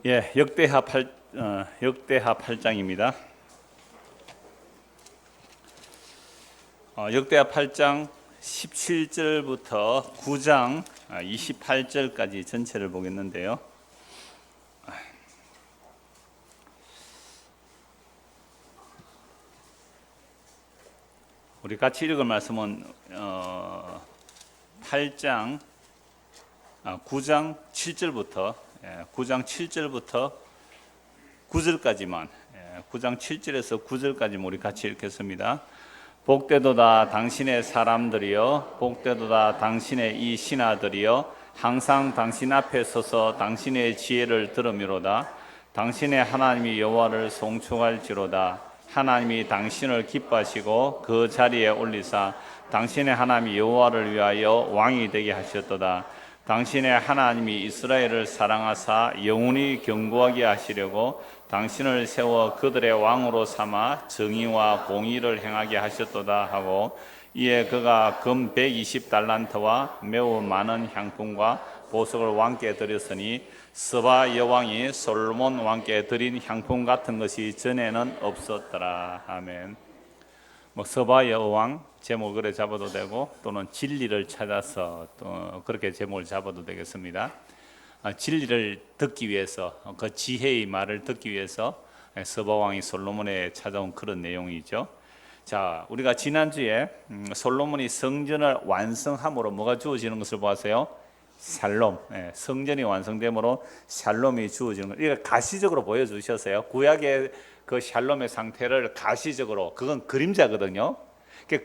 예, 역대하 8장입니다. 역대하 8장 17절부터 9장 28절까지 전체를 보겠는데요. 우리 같이 읽을 말씀은 8장 9장 7절부터 9절까지만 9장 7절에서 9절까지만 우리 같이 읽겠습니다. 복되도다 당신의 사람들이여, 복되도다 당신의 이 신하들이여, 항상 당신 앞에 서서 당신의 지혜를 들으미로다. 당신의 하나님이 여호와를 송축할지로다. 하나님이 당신을 기뻐하시고 그 자리에 올리사 당신의 하나님 여호와를 위하여 왕이 되게 하셨도다. 당신의 하나님이 이스라엘을 사랑하사 영원히 경고하게 하시려고 당신을 세워 그들의 왕으로 삼아 정의와 공의를 행하게 하셨도다 하고, 이에 그가 금 120달란트와 매우 많은 향품과 보석을 왕께 드렸으니 스바 여왕이 솔로몬 왕께 드린 향품 같은 것이 전에는 없었더라. 아멘. 스바 여왕 제목을 그래 잡아도 되고, 또는 진리를 찾아서 또 그렇게 제목을 잡아도 되겠습니다. 진리를 듣기 위해서, 그 지혜의 말을 듣기 위해서 스바 왕이 솔로몬에 찾아온 그런 내용이죠. 자, 우리가 지난주에 솔로몬이 성전을 완성함으로 뭐가 주어지는 것을 보았어요? 샬롬. 성전이 완성됨으로 샬롬이 주어지는 것. 이거 가시적으로 보여주셨어요. 구약의 그 샬롬의 상태를 가시적으로, 그건 그림자거든요.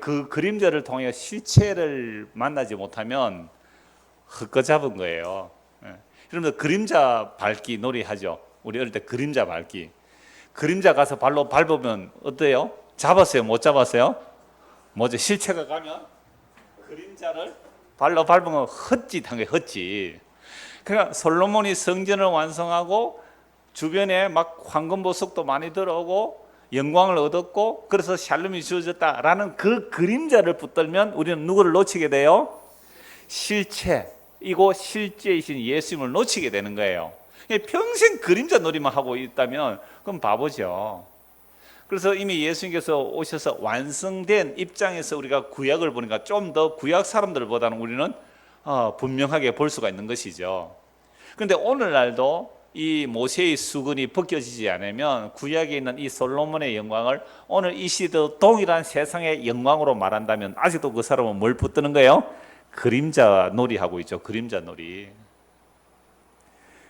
그 그림자를 통해 실체를 만나지 못하면 헛거잡은 거예요. 여러분들 그림자 밟기 놀이하죠. 우리 어릴 때 그림자 밟기. 그림자 가서 발로 밟으면 어때요? 잡았어요? 못 잡았어요? 뭐죠? 실체가 가면 그림자를 발로 밟으면 헛짓한 거예요. 헛짓. 그러니까 솔로몬이 성전을 완성하고 주변에 막 황금 보석도 많이 들어오고 영광을 얻었고, 그래서 샬롬이 주어졌다라는 그 그림자를 붙들면 우리는 누구를 놓치게 돼요? 실체이고 실제이신 예수님을 놓치게 되는 거예요. 평생 그림자 놀이만 하고 있다면 그럼 바보죠. 그래서 이미 예수님께서 오셔서 완성된 입장에서 우리가 구약을 보니까 좀 더 구약 사람들보다는 우리는 분명하게 볼 수가 있는 것이죠. 그런데 오늘날도 이 모세의 수건이 벗겨지지 않으면 구약에 있는 이 솔로몬의 영광을 오늘 이 시대 동일한 세상의 영광으로 말한다면 아직도 그 사람은 뭘 붙드는 거예요? 그림자 놀이하고 있죠. 그림자 놀이.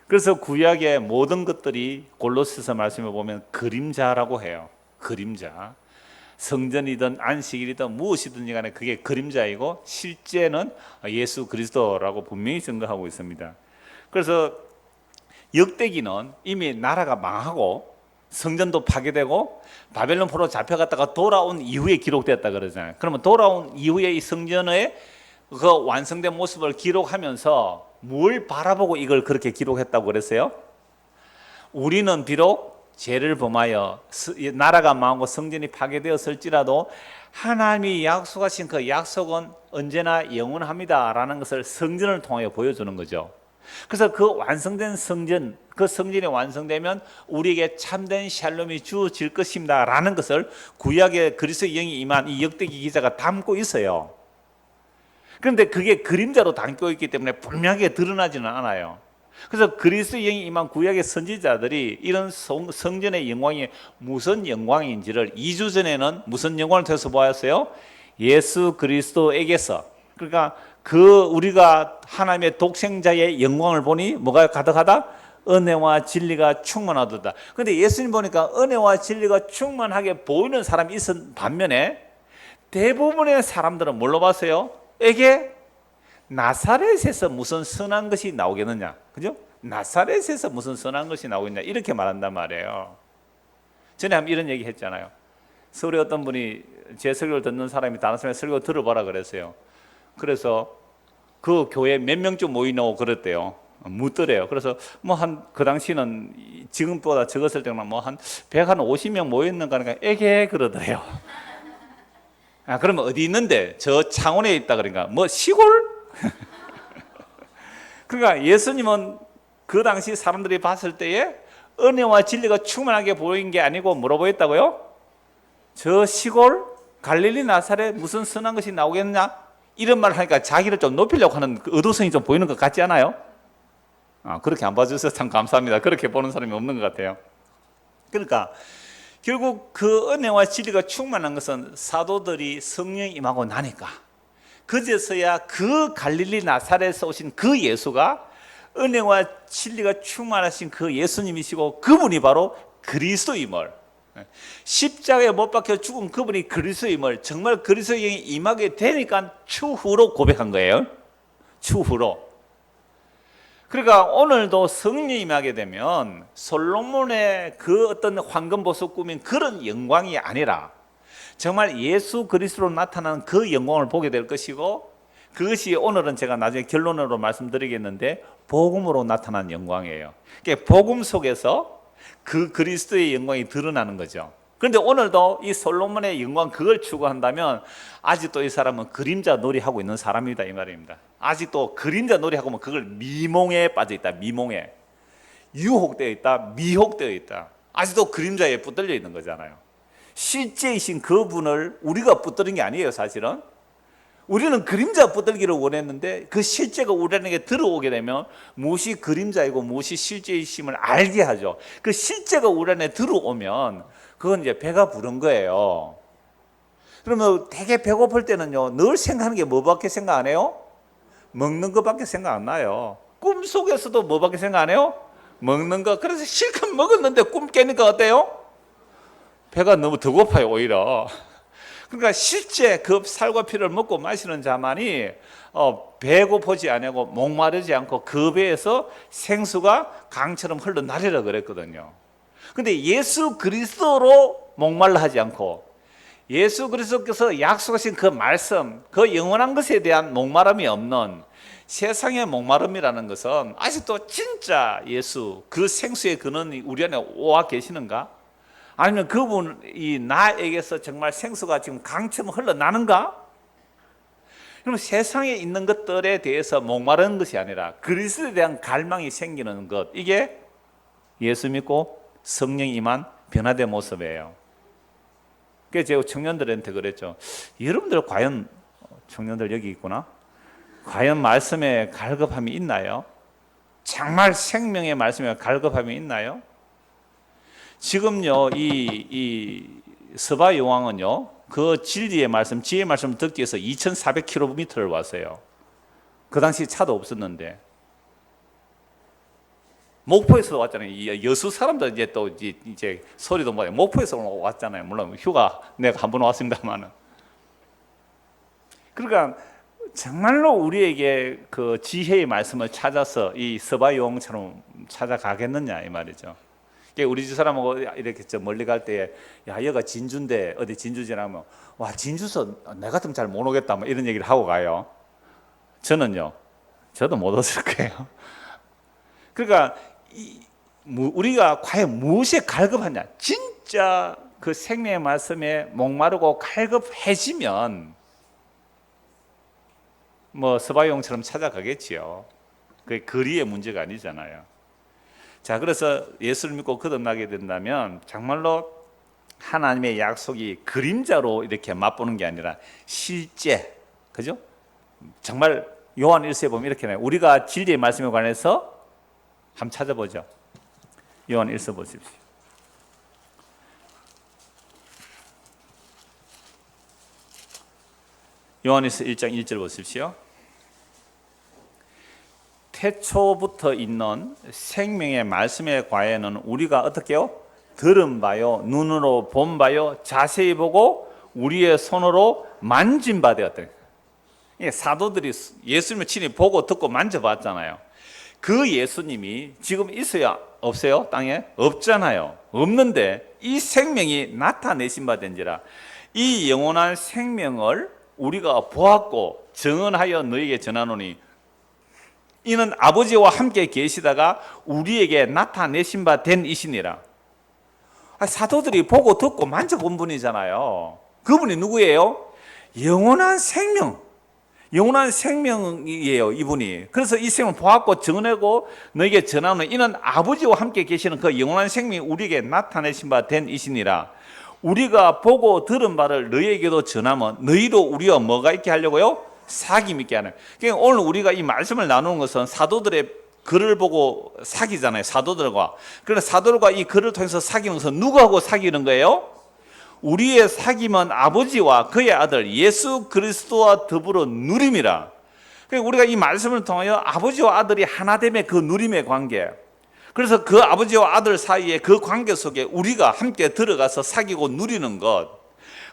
그래서 구약의 모든 것들이 골로새서 말씀에 보면 그림자라고 해요. 그림자. 성전이든 안식일이든 무엇이든지 간에 그게 그림자이고 실제는 예수 그리스도라고 분명히 증거하고 있습니다. 그래서 역대기는 이미 나라가 망하고 성전도 파괴되고 바벨론 포로 잡혀갔다가 돌아온 이후에 기록됐다 그러잖아요. 그러면 돌아온 이후에 이 성전의 그 완성된 모습을 기록하면서 뭘 바라보고 이걸 그렇게 기록했다고 그랬어요? 우리는 비록 죄를 범하여 나라가 망하고 성전이 파괴되었을지라도 하나님이 약속하신 그 약속은 언제나 영원합니다라는 것을 성전을 통해 보여주는 거죠. 그래서 그 완성된 성전, 그 성전이 완성되면 우리에게 참된 샬롬이 주어질 것입니다 라는 것을 구약의 그리스도의 영이 임한 이 역대기 기자가 담고 있어요. 그런데 그게 그림자로 담고 있기 때문에 분명하게 드러나지는 않아요. 그래서 그리스도의 영이 임한 구약의 선지자들이 이런 성전의 영광이 무슨 영광인지를 2주 전에는 무슨 영광을 통해서 보았어요? 예수 그리스도에게서. 그러니까 우리가 하나님의 독생자의 영광을 보니 뭐가 가득하다? 은혜와 진리가 충만하도다. 그런데 예수님 보니까 은혜와 진리가 충만하게 보이는 사람이 있은 반면에 대부분의 사람들은 뭘로 봤어요? 에게 나사렛에서 무슨 선한 것이 나오겠느냐? 그죠? 나사렛에서 무슨 선한 것이 나오겠냐? 이렇게 말한단 말이에요. 전에 한번 이런 얘기 했잖아요. 서울에 어떤 분이 제 설교를 듣는 사람이 다른 사람의 설교 들어보라 그랬어요. 그래서 그 교회 몇 명쯤 모이냐고 그랬대요. 묻더래요. 그래서 그 당시는 지금보다 적었을 때는 한 150명 모였는가 하니까 에게 그러더래요. 그러면 어디 있는데? 저 창원에 있다 그러니까 시골? 그러니까 예수님은 그 당시 사람들이 봤을 때에 은혜와 진리가 충만하게 보인 게 아니고 뭐로 보였다고요? 저 시골 갈릴리 나사렛 무슨 선한 것이 나오겠냐? 이런 말을 하니까 자기를 좀 높이려고 하는 그 의도성이 좀 보이는 것 같지 않아요? 그렇게 안 봐주셔서 참 감사합니다. 그렇게 보는 사람이 없는 것 같아요. 그러니까 결국 그 은혜와 진리가 충만한 것은 사도들이 성령이 임하고 나니까 그제서야 그 갈릴리 나사렛에서 오신 그 예수가 은혜와 진리가 충만하신 그 예수님이시고 그분이 바로 그리스도임을, 십자가에 못 박혀 죽은 그분이 그리스도임을 정말 그리스도에 임하게 되니까 추후로 고백한 거예요. 추후로. 그러니까 오늘도 성령이 임하게 되면 솔로몬의 그 어떤 황금보석 꾸민 그런 영광이 아니라 정말 예수 그리스도로 나타나는 그 영광을 보게 될 것이고, 그것이 오늘은 제가 나중에 결론으로 말씀드리겠는데 복음으로 나타난 영광이에요. 그러니까 복음 속에서 그 그리스도의 영광이 드러나는 거죠. 그런데 오늘도 이 솔로몬의 영광 그걸 추구한다면 아직도 이 사람은 그림자 놀이하고 있는 사람이다 이 말입니다. 아직도 그림자 놀이하고 뭐 그걸 미몽에 빠져 있다. 미몽에 유혹되어 있다. 미혹되어 있다. 아직도 그림자에 붙들려 있는 거잖아요. 실제이신 그분을 우리가 붙들은 게 아니에요. 사실은 우리는 그림자 붙들기를 원했는데 그 실제가 우리에게 들어오게 되면 무엇이 그림자이고 무엇이 실제이심을 알게 하죠. 그 실제가 우리 안에 들어오면 그건 이제 배가 부른 거예요. 그러면 되게 배고플 때는요 늘 생각하는 게 뭐밖에 생각 안 해요? 먹는 것밖에 생각 안 나요. 꿈속에서도 뭐밖에 생각 안 해요? 먹는 거. 그래서 실컷 먹었는데 꿈 깨니까 어때요? 배가 너무 더 고파요 오히려. 그러니까 실제 그 살과 피를 먹고 마시는 자만이 배고프지 않고 목마르지 않고 그 배에서 생수가 강처럼 흘러나리라 그랬거든요. 근데 예수 그리스도로 목말라 하지 않고 예수 그리스도께서 약속하신 그 말씀, 그 영원한 것에 대한 목마름이 없는 세상의 목마름이라는 것은 아직도 진짜 예수 그 생수의 근원이 우리 안에 와 계시는가? 아니면 그분이 나에게서 정말 생수가 지금 강처럼 흘러나는가? 그럼 세상에 있는 것들에 대해서 목마르는 것이 아니라 그리스도에 대한 갈망이 생기는 것, 이게 예수 믿고 성령 임한 변화된 모습이에요. 그래서 제가 청년들한테 그랬죠. 여러분들 과연, 청년들 여기 있구나, 과연 말씀에 갈급함이 있나요? 정말 생명의 말씀에 갈급함이 있나요? 지금요 이 서바 용왕은요 그 진리의 말씀, 지혜의 말씀을 듣기 위해서 2,400km를 왔어요. 그 당시 차도 없었는데 목포에서 왔잖아요. 여수 사람들 이제 또 이제 소리도 뭐예요. 목포에서 왔잖아요. 물론 휴가 내가 한 번 왔습니다만은. 그러니까 정말로 우리에게 그 지혜의 말씀을 찾아서 이 서바 용왕처럼 찾아가겠느냐 이 말이죠. 우리 집 사람하고 이렇게 저 멀리 갈 때에 야 여가 진주인데 어디 진주 지나면 와 진주서 내 같으면 잘 못 오겠다 뭐 이런 얘기를 하고 가요. 저는요 저도 못 왔을 거예요. 그러니까 우리가 과연 무엇에 갈급하냐, 진짜 그 생명의 말씀에 목마르고 갈급해지면 뭐 서바용처럼 찾아가겠지요. 그게 거리의 문제가 아니잖아요. 자, 그래서 예수를 믿고 거듭나게 된다면 정말로 하나님의 약속이 그림자로 이렇게 맛보는 게 아니라 실제, 그죠? 정말 요한 1서에 보면 이렇게 나와요. 우리가 진리의 말씀에 관해서 한번 찾아보죠. 요한 1서 보십시오. 요한 1서 1장 1절 보십시오. 태초부터 있는 생명의 말씀의 과에는 우리가 어떻게 해요? 들은 바요, 눈으로 본 바요, 자세히 보고 우리의 손으로 만진 바 되었다. 사도들이 예수님을 친히 보고 듣고 만져봤잖아요. 그 예수님이 지금 있어야 없어요? 땅에? 없잖아요. 없는데 이 생명이 나타내신 바 된지라 이 영원한 생명을 우리가 보았고 증언하여 너에게 전하노니 이는 아버지와 함께 계시다가 우리에게 나타내신 바 된 이시니라. 사도들이 보고 듣고 만져본 분이잖아요. 그분이 누구예요? 영원한 생명, 영원한 생명이에요, 이분이. 그래서 이 생명을 보았고 전하고 너에게 전하는 이는 아버지와 함께 계시는 그 영원한 생명이 우리에게 나타내신 바 된 이시니라. 우리가 보고 들은 바를 너희에게도 전하면 너희도 우리와 뭐가 있게 하려고요? 사귐 있게 하는. 그러니까 오늘 우리가 이 말씀을 나누는 것은 사도들의 글을 보고 사귀잖아요, 사도들과. 그러나 사도들과 이 글을 통해서 사귀는 것은 누구하고 사귀는 거예요? 우리의 사귐은 아버지와 그의 아들 예수 그리스도와 더불어 누림이라. 그러니까 우리가 이 말씀을 통하여 아버지와 아들이 하나됨의 그 누림의 관계, 그래서 그 아버지와 아들 사이의 그 관계 속에 우리가 함께 들어가서 사귀고 누리는 것,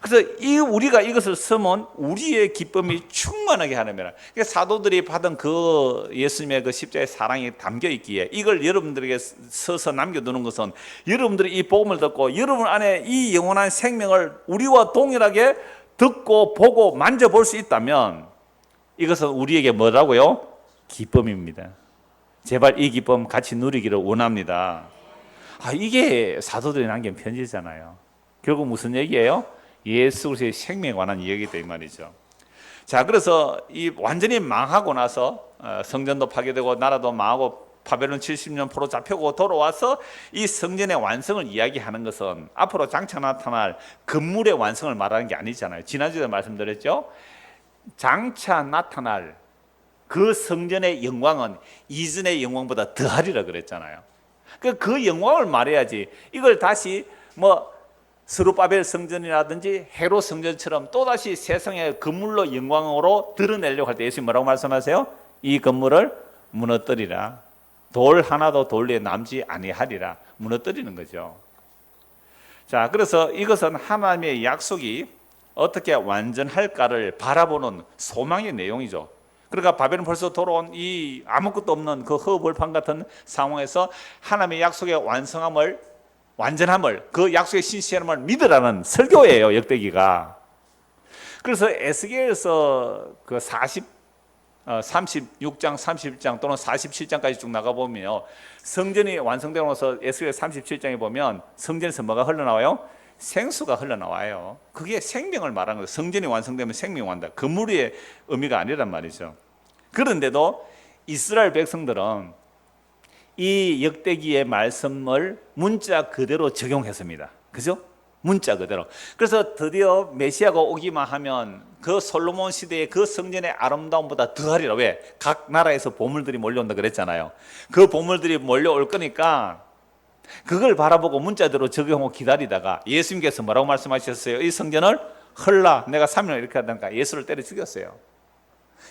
그래서 우리가 이것을 쓰면 우리의 기쁨이 충만하게 하는 거라. 그러니까 사도들이 받은 그 예수님의 그 십자가의 사랑이 담겨 있기에 이걸 여러분들에게 써서 남겨두는 것은 여러분들이 이 복음을 듣고 여러분 안에 이 영원한 생명을 우리와 동일하게 듣고 보고 만져볼 수 있다면 이것은 우리에게 뭐라고요? 기쁨입니다. 제발 이 기쁨 같이 누리기를 원합니다. 이게 사도들이 남긴 편지잖아요. 결국 무슨 얘기예요? 예수 그리스도의 생명에 관한 이야기다 이 말이죠. 자, 그래서 이 완전히 망하고 나서 성전도 파괴되고 나라도 망하고 바벨론 70년 포로 잡혀고 돌아와서 이 성전의 완성을 이야기하는 것은 앞으로 장차 나타날 건물의 완성을 말하는 게 아니잖아요. 지난주에 말씀드렸죠. 장차 나타날 그 성전의 영광은 이전의 영광보다 더하리라 그랬잖아요. 그 영광을 말해야지 이걸 다시 스룹바벨 성전이라든지 헤롯 성전처럼 또다시 세상의 건물로 영광으로 드러내려고 할 때 예수님 뭐라고 말씀하세요? 이 건물을 무너뜨리라. 돌 하나도 돌 위에 남지 아니하리라. 무너뜨리는 거죠. 자, 그래서 이것은 하나님의 약속이 어떻게 완전할까를 바라보는 소망의 내용이죠. 그러니까 바벨론 벌써 돌아온 이 아무것도 없는 그 허벌판 같은 상황에서 하나님의 약속의 완전함을, 그 약속의 신실함을 믿으라는 설교예요, 역대기가. 그래서 에스겔에서 그 36장, 31장 또는 47장까지 쭉 나가보면 성전이 완성되고 나서 에스겔 37장에 보면 성전에서 뭐가 흘러나와요? 생수가 흘러나와요. 그게 생명을 말하는 거예요. 성전이 완성되면 생명이 완다. 건물의 의미가 아니란 말이죠. 그런데도 이스라엘 백성들은 이 역대기의 말씀을 문자 그대로 적용했습니다. 그죠? 문자 그대로. 그래서 드디어 메시아가 오기만 하면 그 솔로몬 시대의 그 성전의 아름다움보다 더하리라. 왜? 각 나라에서 보물들이 몰려온다 그랬잖아요. 그 보물들이 몰려올 거니까 그걸 바라보고 문자대로 적용하고 기다리다가 예수님께서 뭐라고 말씀하셨어요? 이 성전을 헐라, 내가 3일 이렇게 하다니까 예수를 때려 죽였어요.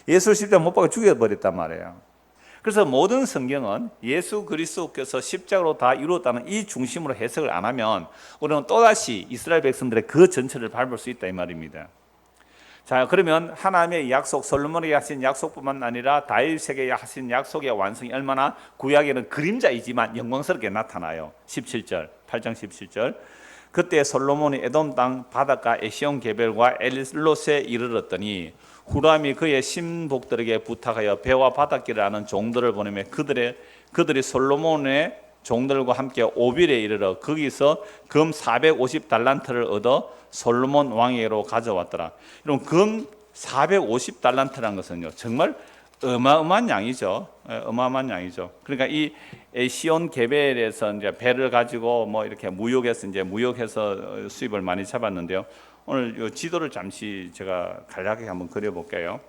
예수를 십자가 못 박아 죽여버렸단 말이에요. 그래서 모든 성경은 예수 그리스도께서 십자가로 다 이루었다는 이 중심으로 해석을 안 하면 우리는 또다시 이스라엘 백성들의 그 전체를 밟을 수 있다 이 말입니다. 자, 그러면 하나님의 약속, 솔로몬에게 하신 약속뿐만 아니라 다윗에게 하신 약속의 완성이 얼마나 구약에는 그림자이지만 영광스럽게 나타나요. 17절, 8장 17절. 그때 솔로몬이 에돔 땅 바닷가 에시온 게벨과 엘롯에 이르렀더니 후람이 그의 신복들에게 부탁하여 배와 바닷길을 아는 종들을 보내며 그들이 솔로몬의 종들과 함께 오빌에 이르러 거기서 금 450달란트를 얻어 솔로몬 왕에게로 가져왔더라. 그럼 금 450달란트라는 것은요, 정말 어마어마한 양이죠. 어마어마한 양이죠. 그러니까 이 에시온 게벨에서 이제 배를 가지고 이렇게 무역해서 수입을 많이 잡았는데요. 오늘 이 지도를 잠시 제가 간략하게 한번 그려볼게요.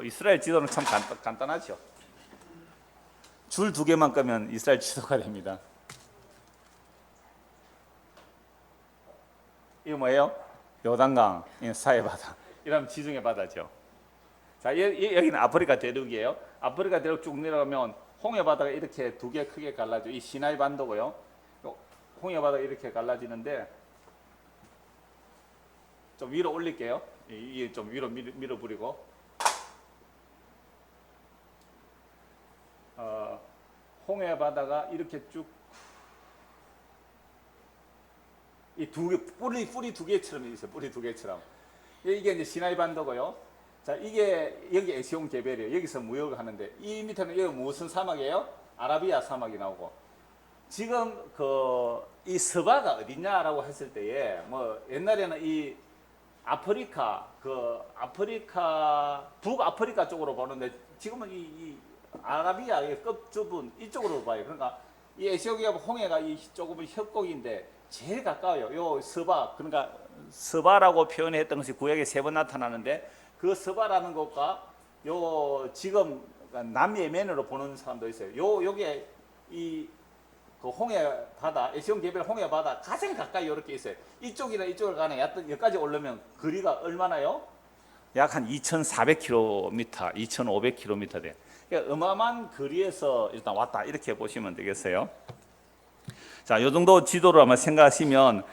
이스라엘 지도는 참 간단하죠. 줄 2개만 끄면 이스라엘 지도가 됩니다. 이거 뭐예요? 요단강, 사해바다. 이러면 지중해 바다죠. 자, 여기는 아프리카 대륙이에요. 아프리카 대륙 쭉 내려가면 홍해 바다가 이렇게 2개 크게 갈라져. 이 시나이 반도고요. 홍해 바다가 이렇게 갈라지는데 좀 위로 올릴게요. 이게 좀 위로 밀어버리고. 홍해 바다가 이렇게 쭉 이 뿌리 2개처럼 있어요. 뿌리 2개처럼. 이게 이제 시나이 반도고요. 자, 이게 여기 에시온 게벨이에요. 여기서 무역을 하는데 이 밑에는 여기 무슨 사막이에요? 아라비아 사막이 나오고. 지금 이 서바가 어디냐라고 했을 때에 뭐 옛날에는 이 아프리카 북아프리카 쪽으로 보는데 지금은 이 아라비아의 끝부분 이쪽으로 봐요. 그러니까 이 에티오피아 홍해가 이 조금은 협곡인데 제일 가까워요. 요 서바, 그러니까 서바라고 표현했던 것이 구약에 3번 나타나는데 그 서바라는 곳과 요 지금 남예멘으로 보는 사람도 있어요. 요게 그 홍해 바다, 에시온 개별 홍해 바다 가장 가까이 이렇게 있어요. 이쪽이나 이쪽을 가네. 여기까지 오려면 거리가 얼마나요? 약 한 2,400km, 2,500km 돼. 그러니까 어마어마한 거리에서 일단 왔다 이렇게 보시면 되겠어요. 자, 요 정도 지도를 아마 생각하시면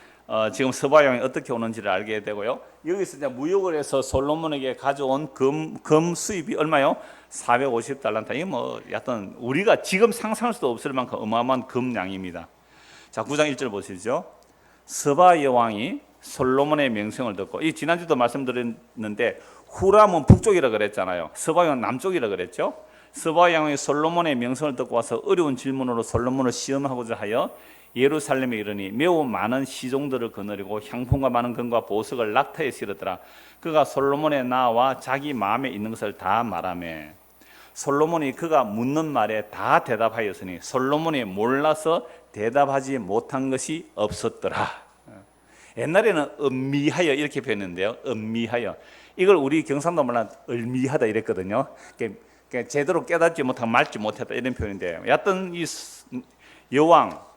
지금 서바형이 어떻게 오는지를 알게 되고요. 여기서 이제 무역을 해서 솔로몬에게 가져온 금 수입이 얼마요? 450달란트. 이게 뭐 여하튼 우리가 지금 상상할 수도 없을 만큼 어마어마한 금량입니다. 자, 9장 1절 보시죠. 서바 여왕이 솔로몬의 명성을 듣고, 이 지난주도 말씀드렸는데 후람은 북쪽이라 그랬잖아요. 서바 여왕은 남쪽이라 그랬죠. 서바 여왕이 솔로몬의 명성을 듣고 와서 어려운 질문으로 솔로몬을 시험하고자 하여 예루살렘에 이르니 매우 많은 시종들을 거느리고 향품과 많은 금과 보석을 낙타에 실었더라. 그가 솔로몬의 나와 자기 마음에 있는 것을 다 말하매 솔로몬이 그가 묻는 말에 다 대답하였으니 솔로몬이 몰라서 대답하지 못한 것이 없었더라. 옛날에는 음미하여 이렇게 표현했는데요. 음미하여. 이걸 우리 경상도 말로 을미하다 이랬거든요. 그러니까 제대로 깨닫지 못하고 말지 못했다 이런 표현인데, 여하튼 이 여왕,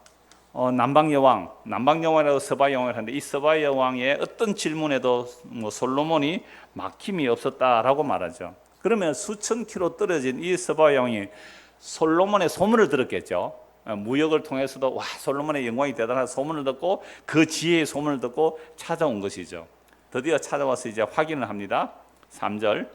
남방 여왕이라고 서바 여왕을 하는데, 이 서바 여왕의 어떤 질문에도 뭐 솔로몬이 막힘이 없었다라고 말하죠. 그러면 수천 킬로 떨어진 이 서바 여왕이 솔로몬의 소문을 들었겠죠. 무역을 통해서도 와, 솔로몬의 영광이 대단한 소문을 듣고 그 지혜의 소문을 듣고 찾아온 것이죠. 드디어 찾아와서 이제 확인을 합니다. 3절.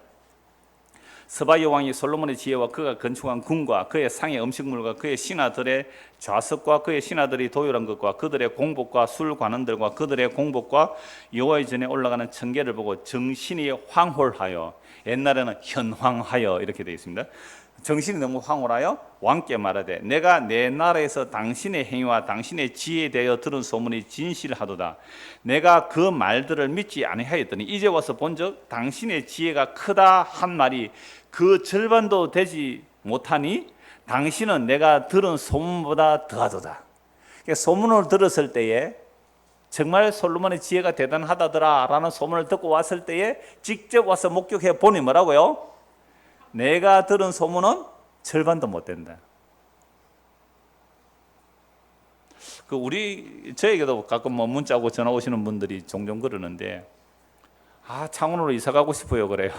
서바 여왕이 솔로몬의 지혜와 그가 건축한 궁과 그의 상의 음식물과 그의 신하들의 좌석과 그의 신하들이 도열한 것과 그들의 공복과 술 관원들과 그들의 공복과 여호와의 전에 올라가는 청계를 보고 정신이 황홀하여, 옛날에는 현황하여 이렇게 되어 있습니다. 정신이 너무 황홀하여 왕께 말하되 내가 내 나라에서 당신의 행위와 당신의 지혜에 대하여 들은 소문이 진실하도다. 내가 그 말들을 믿지 아니하였더니 이제 와서 본즉 당신의 지혜가 크다 한 말이 그 절반도 되지 못하니 당신은 내가 들은 소문보다 더하도다. 소문을 들었을 때에 정말 솔로몬의 지혜가 대단하다더라 라는 소문을 듣고 왔을 때에 직접 와서 목격해 보니 뭐라고요? 내가 들은 소문은 절반도 못 된다. 저에게도 가끔 뭐 문자 오고 전화 오시는 분들이 종종 그러는데, 창원으로 이사 가고 싶어요 그래요.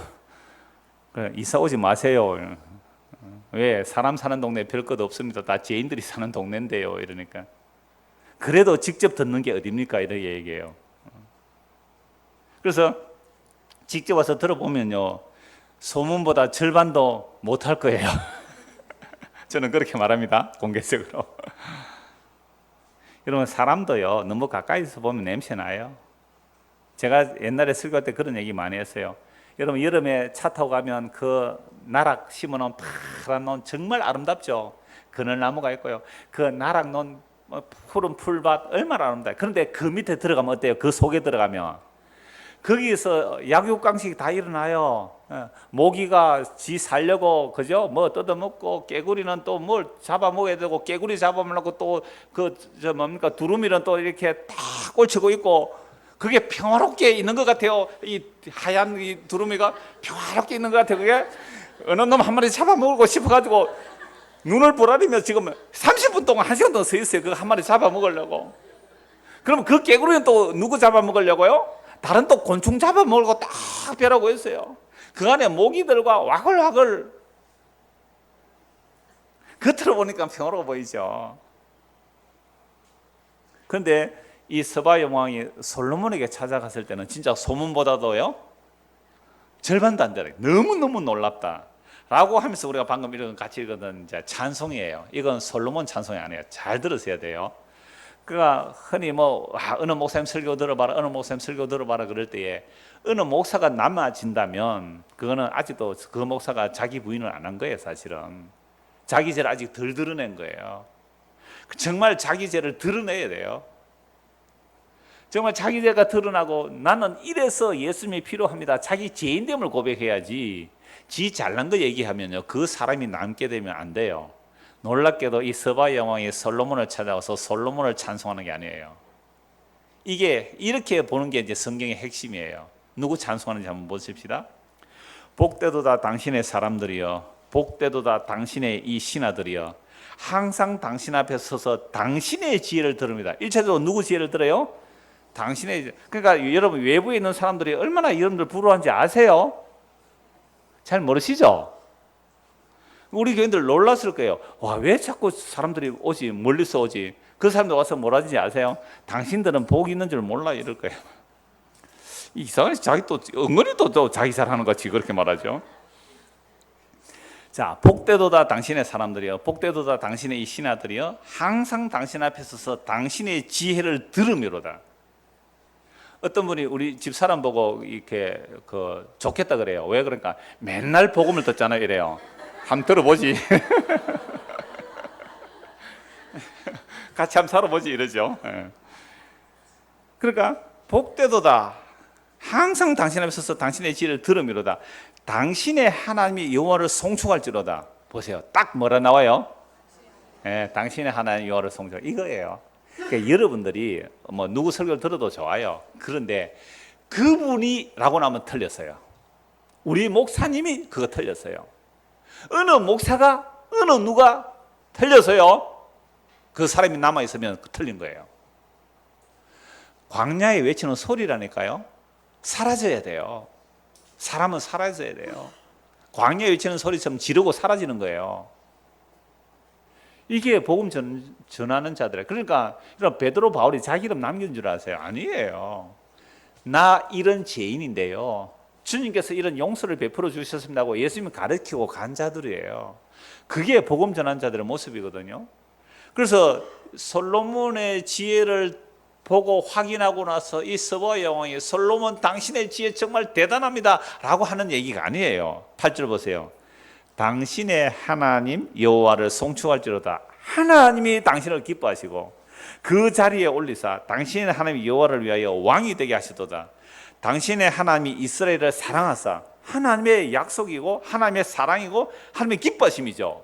그래, 이사 오지 마세요. 왜? 사람 사는 동네 별것 없습니다. 다 죄인들이 사는 동네인데요. 이러니까 그래도 직접 듣는 게 어딥니까? 이렇게 얘기해요. 그래서 직접 와서 들어보면요, 소문보다 절반도 못할 거예요. 저는 그렇게 말합니다. 공개적으로. 여러분, 사람도요 너무 가까이서 보면 냄새 나요. 제가 옛날에 설교할 때 그런 얘기 많이 했어요. 여러분, 여름에 차 타고 가면 그 나락 심어놓은 파란 논 정말 아름답죠. 그늘나무가 있고요. 그 나락 논 푸른 풀밭 얼마나 아름다워요. 그런데 그 밑에 들어가면 어때요? 그 속에 들어가면 거기서 약육강식이 다 일어나요. 모기가 지 살려고, 그죠? 뭐 뜯어먹고, 깨구리는 또 뭘 잡아먹어야 되고, 깨구리 잡아먹고 또 두루미는 또 이렇게 다 꼴치고 있고, 그게 평화롭게 있는 것 같아요. 이 하얀 이 두루미가 평화롭게 있는 것 같아요. 그게 어느 놈 한 마리 잡아먹고 싶어가지고 눈을 부라리며 지금 30분 동안 1시간 동안 서 있어요. 그거 한 마리 잡아먹으려고. 그럼 그 깨구리는 또 누구 잡아먹으려고요? 다른 또 곤충 잡아먹으려고 딱 벼라고 했어요. 그 안에 모기들과 와글와글. 겉으로 보니까 평화로워 보이죠. 그런데 이 서바 여왕이 솔로몬에게 찾아갔을 때는 진짜 소문보다도요 절반도 안 되래. 너무너무 놀랍다 라고 하면서 우리가 방금 이런 같이 읽었던 이제 찬송이에요. 이건 솔로몬 찬송이 아니에요. 잘 들으셔야 돼요. 그가 흔히 어느 목사님 설교 들어봐라, 어느 목사님 설교 들어봐라 그럴 때에 어느 목사가 남아진다면 그거는 아직도 그 목사가 자기 부인을 안 한 거예요. 사실은 자기 죄를 아직 덜 드러낸 거예요. 정말 자기 죄를 드러내야 돼요. 정말 자기 죄가 드러나고 나는 이래서 예수님이 필요합니다. 자기 죄인됨을 고백해야지. 지 잘난 거 얘기하면요, 그 사람이 남게 되면 안 돼요. 놀랍게도 이 스바야 왕이 솔로몬을 찾아와서 솔로몬을 찬송하는 게 아니에요. 이게 이렇게 보는 게 이제 성경의 핵심이에요. 누구 찬송하는지 한번 보십시다. 복되도다 당신의 사람들이여, 복되도다 당신의 이 신하들이여, 항상 당신 앞에 서서 당신의 지혜를 들읍니다. 1차적으로 누구 지혜를 들어요? 당신의. 그러니까 여러분 외부에 있는 사람들이 얼마나 여러분들 부러워하는지 아세요? 잘 모르시죠? 우리 교인들 놀랐을 거예요. 와, 왜 자꾸 사람들이 오지? 멀리서 오지? 그 사람들 와서 뭐라 하는지 아세요? 당신들은 복이 있는 줄 몰라 이럴 거예요. 이상하게 자기 또 은근히 또 자기 잘하는 것 같이 그렇게 말하죠. 자, 복되도다 당신의 사람들이여, 복되도다 당신의 이 신하들이여, 항상 당신 앞에 서서 당신의 지혜를 들으미로다. 어떤 분이 우리 집 사람 보고 이렇게 좋겠다 그래요. 왜 그러니까 맨날 복음을 듣잖아요. 이래요. 한번 들어보지. 같이 한번 살아보지 이러죠. 그러니까 복되도다 항상 당신 앞에 서서 당신의 지혜를 들으미로다. 당신의 하나님이 여호와를 송축할지로다. 보세요. 딱 뭐라 나와요? 당신의 하나님 여호와를 송축. 이거예요. 그러니까 여러분들이 뭐 누구 설교를 들어도 좋아요. 그런데 그분이 라고 나면 틀렸어요. 우리 목사님이 그거 틀렸어요. 어느 목사가 어느 누가 틀렸어요. 그 사람이 남아있으면 틀린 거예요. 광야에 외치는 소리라니까요. 사라져야 돼요. 사람은 사라져야 돼요. 광야에 외치는 소리처럼 지르고 사라지는 거예요. 이게 복음 전하는 자들. 그러니까 베드로 바울이 자기 이름 남긴 줄 아세요? 아니에요. 나 이런 죄인인데요, 주님께서 이런 용서를 베풀어 주셨습니다고 예수님이 가르치고 간 자들이에요. 그게 복음 전하는 자들의 모습이거든요. 그래서 솔로몬의 지혜를 보고 확인하고 나서 이 스바야 왕이 솔로몬 당신의 지혜 정말 대단합니다 라고 하는 얘기가 아니에요. 8절 보세요. 당신의 하나님 여호와를 송축할지로다. 하나님이 당신을 기뻐하시고 그 자리에 올리사 당신의 하나님 여호와를 위하여 왕이 되게 하시도다. 당신의 하나님이 이스라엘을 사랑하사, 하나님의 약속이고 하나님의 사랑이고 하나님의 기뻐하심이죠.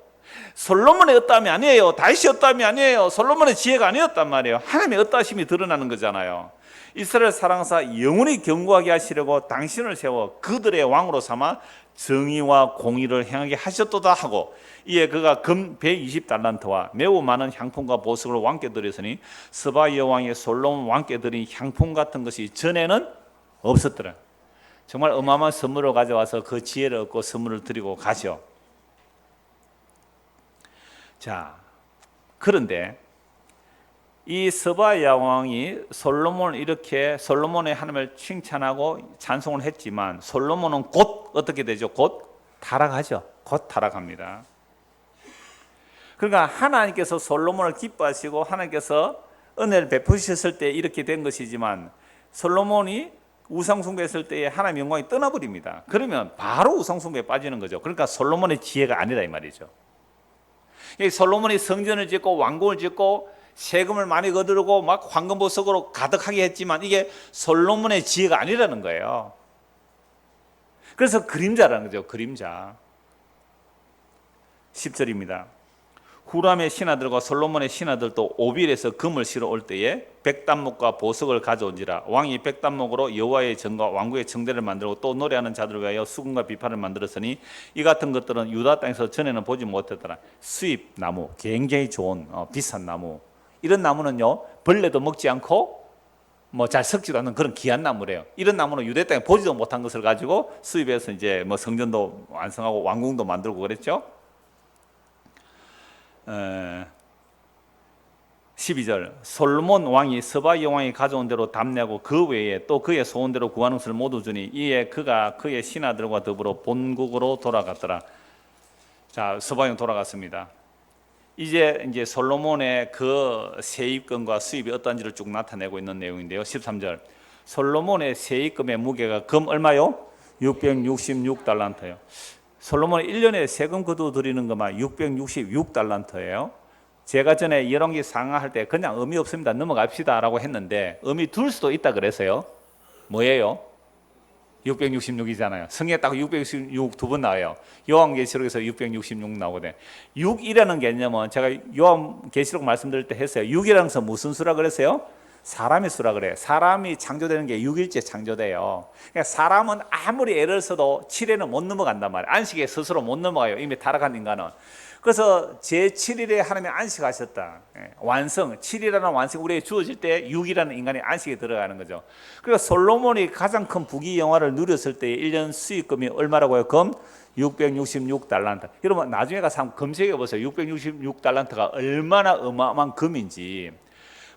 솔로몬의 어떠함이 아니에요. 다윗의 어떠함이 아니에요. 솔로몬의 지혜가 아니었단 말이에요. 하나님의 어떠하심이 드러나는 거잖아요. 이스라엘 사랑하사 영원히 견고하게 하시려고 당신을 세워 그들의 왕으로 삼아 정의와 공의를 행하게 하셨도다 하고, 이에 그가 금 120달란트와 매우 많은 향품과 보석을 왕께 드렸으니 스바야 왕이 솔로몬 왕께 드린 향품 같은 것이 전에는 없었더라. 정말 어마어마한 선물을 가져와서 그 지혜를 얻고 선물을 드리고 가죠. 자, 그런데 이 스바야 왕이 솔로몬을 이렇게 솔로몬의 하나님을 칭찬하고 찬송을 했지만 솔로몬은 곧 어떻게 되죠? 곧 타락하죠. 곧 타락합니다. 그러니까 하나님께서 솔로몬을 기뻐하시고 하나님께서 은혜를 베푸셨을 때 이렇게 된 것이지만 솔로몬이 우상숭배했을 때에 하나님의 영광이 떠나버립니다. 그러면 바로 우상숭배에 빠지는 거죠. 그러니까 솔로몬의 지혜가 아니라 이 말이죠. 솔로몬이 성전을 짓고 왕궁을 짓고 세금을 많이 거두고 막 황금보석으로 가득하게 했지만 이게 솔로몬의 지혜가 아니라는 거예요. 그래서 그림자라는 거죠. 그림자. 10절입니다. 후람의 신하들과 솔로몬의 신하들도 오빌에서 금을 실어 올 때에 백단목과 보석을 가져온지라. 왕이 백단목으로 여호와의 전과 왕국의 청대를 만들고 또 노래하는 자들을 위하여 수금과 비파를 만들었으니 이 같은 것들은 유다 땅에서 전에는 보지 못했더라. 수입 나무, 굉장히 좋은 비싼 나무. 이런 나무는요 벌레도 먹지 않고 뭐 잘 썩지도 않는 그런 귀한 나무래요. 이런 나무는 유대 땅에 보지도 못한 것을 가지고 수입해서 이제 뭐 성전도 완성하고 왕궁도 만들고 그랬죠. 12절 솔로몬 왕이 스바야 왕이 가져온 대로 답내고 그 외에 또 그의 소원대로 구하는 것을 모두 주니 이에 그가 그의 신하들과 더불어 본국으로 돌아갔더라. 자, 스바야 왕 돌아갔습니다. 이제 솔로몬의 그 세입금과 수입이 어떤지를 쭉 나타내고 있는 내용인데요. 13절 솔로몬의 세입금의 무게가 금 얼마요? 666달란트예요. 솔로몬이 1년에 세금 거두 드리는 것만 666달란트예요. 제가 전에 열왕기 상하할 때 그냥 의미 없습니다. 넘어갑시다 라고 했는데 의미 둘 수도 있다 그랬어요. 뭐예요? 666이잖아요. 성경에 딱 666 두 번 나와요. 요한계시록에서 666 나오거든요. 6이라는 개념은 제가 요한계시록 말씀드릴 때 했어요. 6이라는 것은 무슨 수라 그랬어요? 사람의 수라 그래요. 사람이 창조되는 게 6일째 창조돼요. 그러니까 사람은 아무리 애를 써도 7회는 못 넘어간단 말이에요. 안식에 스스로 못 넘어가요. 이미 타락한 인간은. 그래서 제7일에 하나님이 안식하셨다. 완성, 7이라는 완성 우리에게 주어질 때 6이라는 인간이 안식에 들어가는 거죠. 그러니까 솔로몬이 가장 큰 부귀 영화를 누렸을 때 1년 수익금이 얼마라고요? 금 666달란트. 여러분 나중에 가서 한번 검색해 보세요. 666달란트가 얼마나 어마어마한 금인지.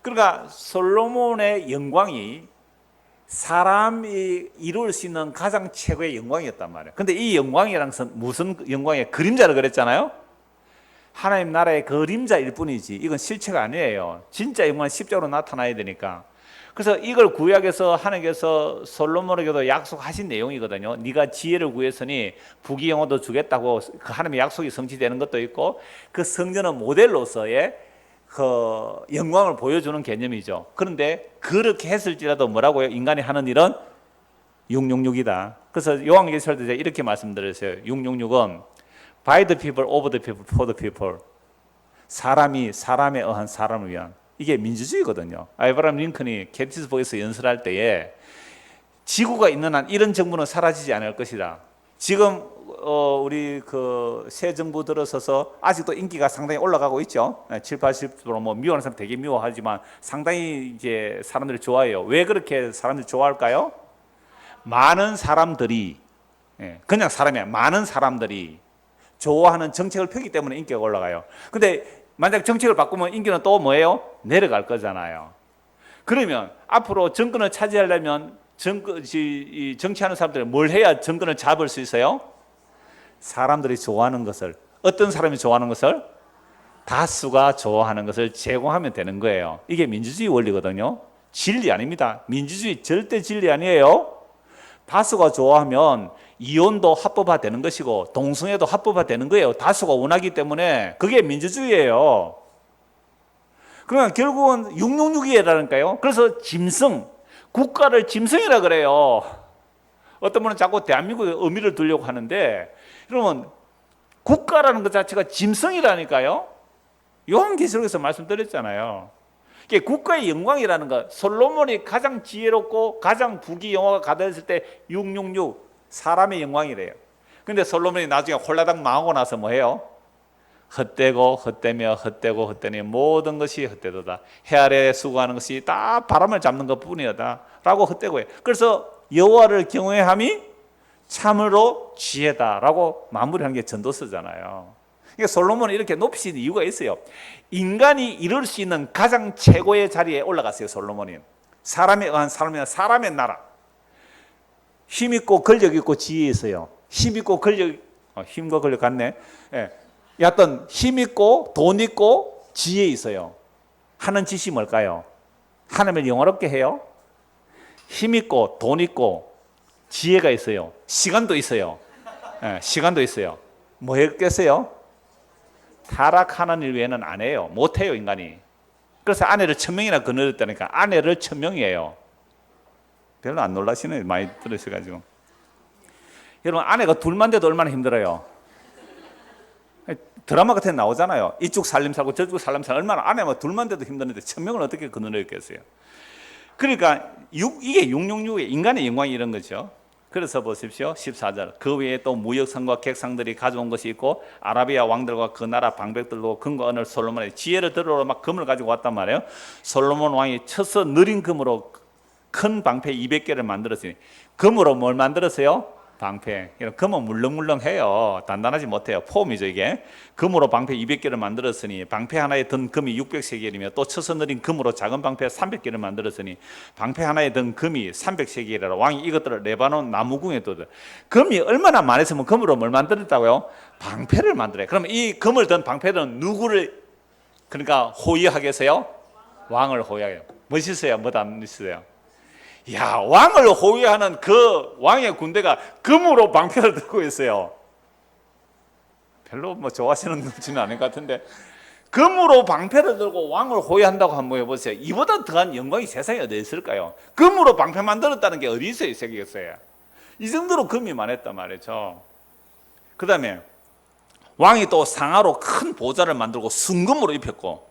그러니까 솔로몬의 영광이 사람이 이룰 수 있는 가장 최고의 영광이었단 말이에요. 근데 이 영광이라는 것은 무슨 영광이에요? 그림자를 그랬잖아요. 하나님 나라의 그림자일 뿐이지 이건 실체가 아니에요. 진짜 영광은 십자가로 나타나야 되니까. 그래서 이걸 구약에서 하나님께서 솔로몬에게도 약속하신 내용이거든요. 네가 지혜를 구했으니 부귀영화도 주겠다고 그 하나님의 약속이 성취되는 것도 있고 그 성전은 모델로서의 그 영광을 보여주는 개념이죠. 그런데 그렇게 했을지라도 뭐라고요? 인간이 하는 일은 666이다. 그래서 요한계시록 때 이렇게 말씀드렸어요. 666은 by the people, of the people, for the people. 사람이 사람에 의한 사람을 위한. 이게 민주주의거든요. 아브라함 링컨이 게티스버그에서 연설할 때에 지구가 있는 한 이런 정부는 사라지지 않을 것이다. 지금 우리 그 새 정부 들어서서 아직도 인기가 상당히 올라가고 있죠. 7, 80% 뭐 미워하는 사람 되게 미워하지만 상당히 이제 사람들이 좋아해요. 왜 그렇게 사람들이 좋아할까요? 많은 사람들이 그냥 사람이 아니라 많은 사람들이 좋아하는 정책을 펴기 때문에 인기가 올라가요. 근데 만약 정책을 바꾸면 인기는 또 뭐예요? 내려갈 거잖아요. 그러면 앞으로 정권을 차지하려면 정치하는 사람들이 뭘 해야 정권을 잡을 수 있어요? 사람들이 좋아하는 것을, 어떤 사람이 좋아하는 것을? 다수가 좋아하는 것을 제공하면 되는 거예요. 이게 민주주의 원리거든요. 진리 아닙니다. 민주주의 절대 진리 아니에요. 다수가 좋아하면 이혼도 합법화되는 것이고 동성애도 합법화되는 거예요. 다수가 원하기 때문에 그게 민주주의예요. 그러면 결국은 666이라니까요. 그래서 짐승, 국가를 짐승이라 그래요. 어떤 분은 자꾸 대한민국의 의미를 두려고 하는데 여러분 국가라는 것 자체가 짐승이라니까요. 요한계시록에서 말씀드렸잖아요. 이게 국가의 영광이라는 것, 솔로몬이 가장 지혜롭고 가장 부귀 영화가 가득했을 때 666 사람의 영광이래요. 근데 솔로몬이 나중에 홀라당 망하고 나서 뭐해요? 헛되고 헛되며 헛되고 헛되니 모든 것이 헛되도다. 해 아래 수고하는 것이 다 바람을 잡는 것뿐이다 라고 헛되고 해요. 그래서 여호와를 경외함이 참으로 지혜다라고 마무리하는 게 전도서잖아요. 그러니까 솔로몬은 이렇게 높이신 이유가 있어요. 인간이 이룰 수 있는 가장 최고의 자리에 올라갔어요. 솔로몬이 사람에 의한 사람의 나라. 힘 있고 권력 있고 지혜 있어요. 힘 있고 권력, 힘과 권력 같네. 예. 여하튼 힘 있고 돈 있고 지혜 있어요. 하는 짓이 뭘까요? 하나님을 영화롭게 해요. 힘 있고 돈 있고 지혜가 있어요. 시간도 있어요. 예, 시간도 있어요. 뭐 했겠어요? 타락하는 일 외에는 안 해요. 못 해요, 인간이. 그래서 아내를 1000명이나 거느렸다니까. 아내를 1000명이에요. 별로 안 놀라시네. 많이 들으셔가지고. 여러분 아내가 둘만 돼도 얼마나 힘들어요. 드라마 같은 데 나오잖아요. 이쪽 살림 살고 저쪽 살림 살고 얼마나 아내가 둘만 돼도 힘드는데 1000명을 어떻게 거느렸겠어요. 그러니까 이게 666의 인간의 영광이 이런 거죠. 그래서 보십시오. 14절. 그 외에 또 무역상과 객상들이 가져온 것이 있고 아라비아 왕들과 그 나라 방백들도 금과 은을 솔로몬의 지혜를 들으러 막 금을 가지고 왔단 말이에요. 솔로몬 왕이 쳐서 느린 금으로 큰 방패 200개를 만들었으니 금으로 뭘 만들었어요? 방패. 금은 물렁물렁해요. 단단하지 못해요. 폼이죠 이게. 금으로 방패 200개를 만들었으니 방패 하나에 든 금이 600세겔이며 또 쳐서 느린 금으로 작은 방패 300개를 만들었으니 방패 하나에 든 금이 300세겔이라 왕이 이것들을 레바논 나무궁에 둬. 금이 얼마나 많았으면 금으로 뭘 만들었다고요? 방패를 만들어요. 그럼 이 금을 든 방패는 누구를 그러니까 호위하겠어요? 왕을 호위해요. 멋있어요? 뭐도 안 멋있어요? 야, 왕을 호위하는 그 왕의 군대가 금으로 방패를 들고 있어요. 별로 뭐 좋아하시는 분은 아닌 것 같은데 금으로 방패를 들고 왕을 호위한다고 한번 해보세요. 이보다 더한 영광이 세상에 어디 있을까요? 금으로 방패 만들었다는 게 어디 있어요, 세계에서요? 이 정도로 금이 많았단 말이죠. 그 다음에 왕이 또 상하로 큰 보좌를 만들고 순금으로 입혔고,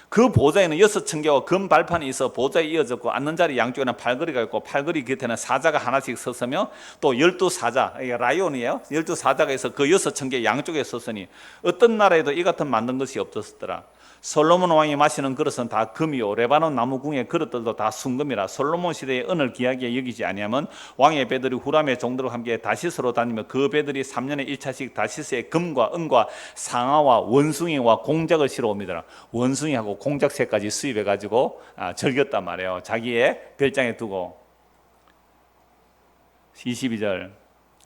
그 보좌에는 6층계와 금 발판이 있어 보좌에 이어졌고, 앉는 자리 양쪽에는 팔걸이가 있고, 팔걸이 곁에는 사자가 하나씩 섰으며, 또 12사자, 이게 라이온이에요. 12사자가 있어 그 6층계 양쪽에 섰으니 어떤 나라에도 이 같은 만든 것이 없었더라. 솔로몬 왕이 마시는 그릇은 다 금이요, 레바논 나무궁의 그릇들도 다 순금이라. 솔로몬 시대에 은을 귀하게 여기지 아니하면 왕의 배들이 후람의 종들과 함께 다시스로 다니며, 그 배들이 3년에 1차씩 다시스에 금과 은과 상아와 원숭이와 공작을 실어옵니다. 원숭이하고 공작새까지 수입해가지고 즐겼단 말이에요. 자기의 별장에 두고. 22절,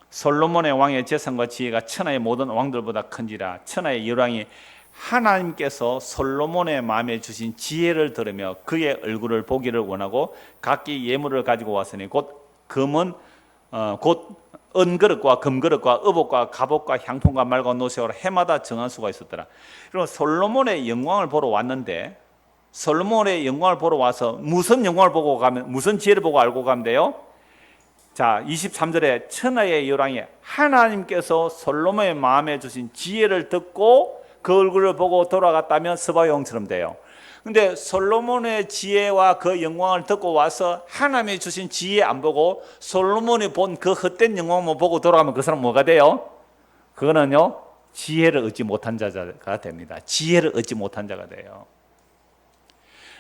솔로몬의 왕의 재산과 지혜가 천하의 모든 왕들보다 큰지라. 천하의 열왕이 하나님께서 솔로몬의 마음에 주신 지혜를 들으며 그의 얼굴을 보기를 원하고 각기 예물을 가지고 왔으니 곧 금은 곧 은그릇과 금그릇과 의복과 갑옷과 향품과 말과 노새와 해마다 정한 수가 있었더라. 그리고 솔로몬의 영광을 보러 왔는데, 솔로몬의 영광을 보러 와서 무슨 영광을 보고 가면, 무슨 지혜를 보고 알고 가면 돼요? 자, 23절에 천하의 열왕이 하나님께서 솔로몬의 마음에 주신 지혜를 듣고 그 얼굴을 보고 돌아갔다면 스바용처럼 돼요. 근데 솔로몬의 지혜와 그 영광을 듣고 와서 하나님이 주신 지혜 안 보고 솔로몬이 본 그 헛된 영광만 보고 돌아가면 그 사람 뭐가 돼요? 그거는요, 지혜를 얻지 못한 자가 됩니다. 지혜를 얻지 못한 자가 돼요.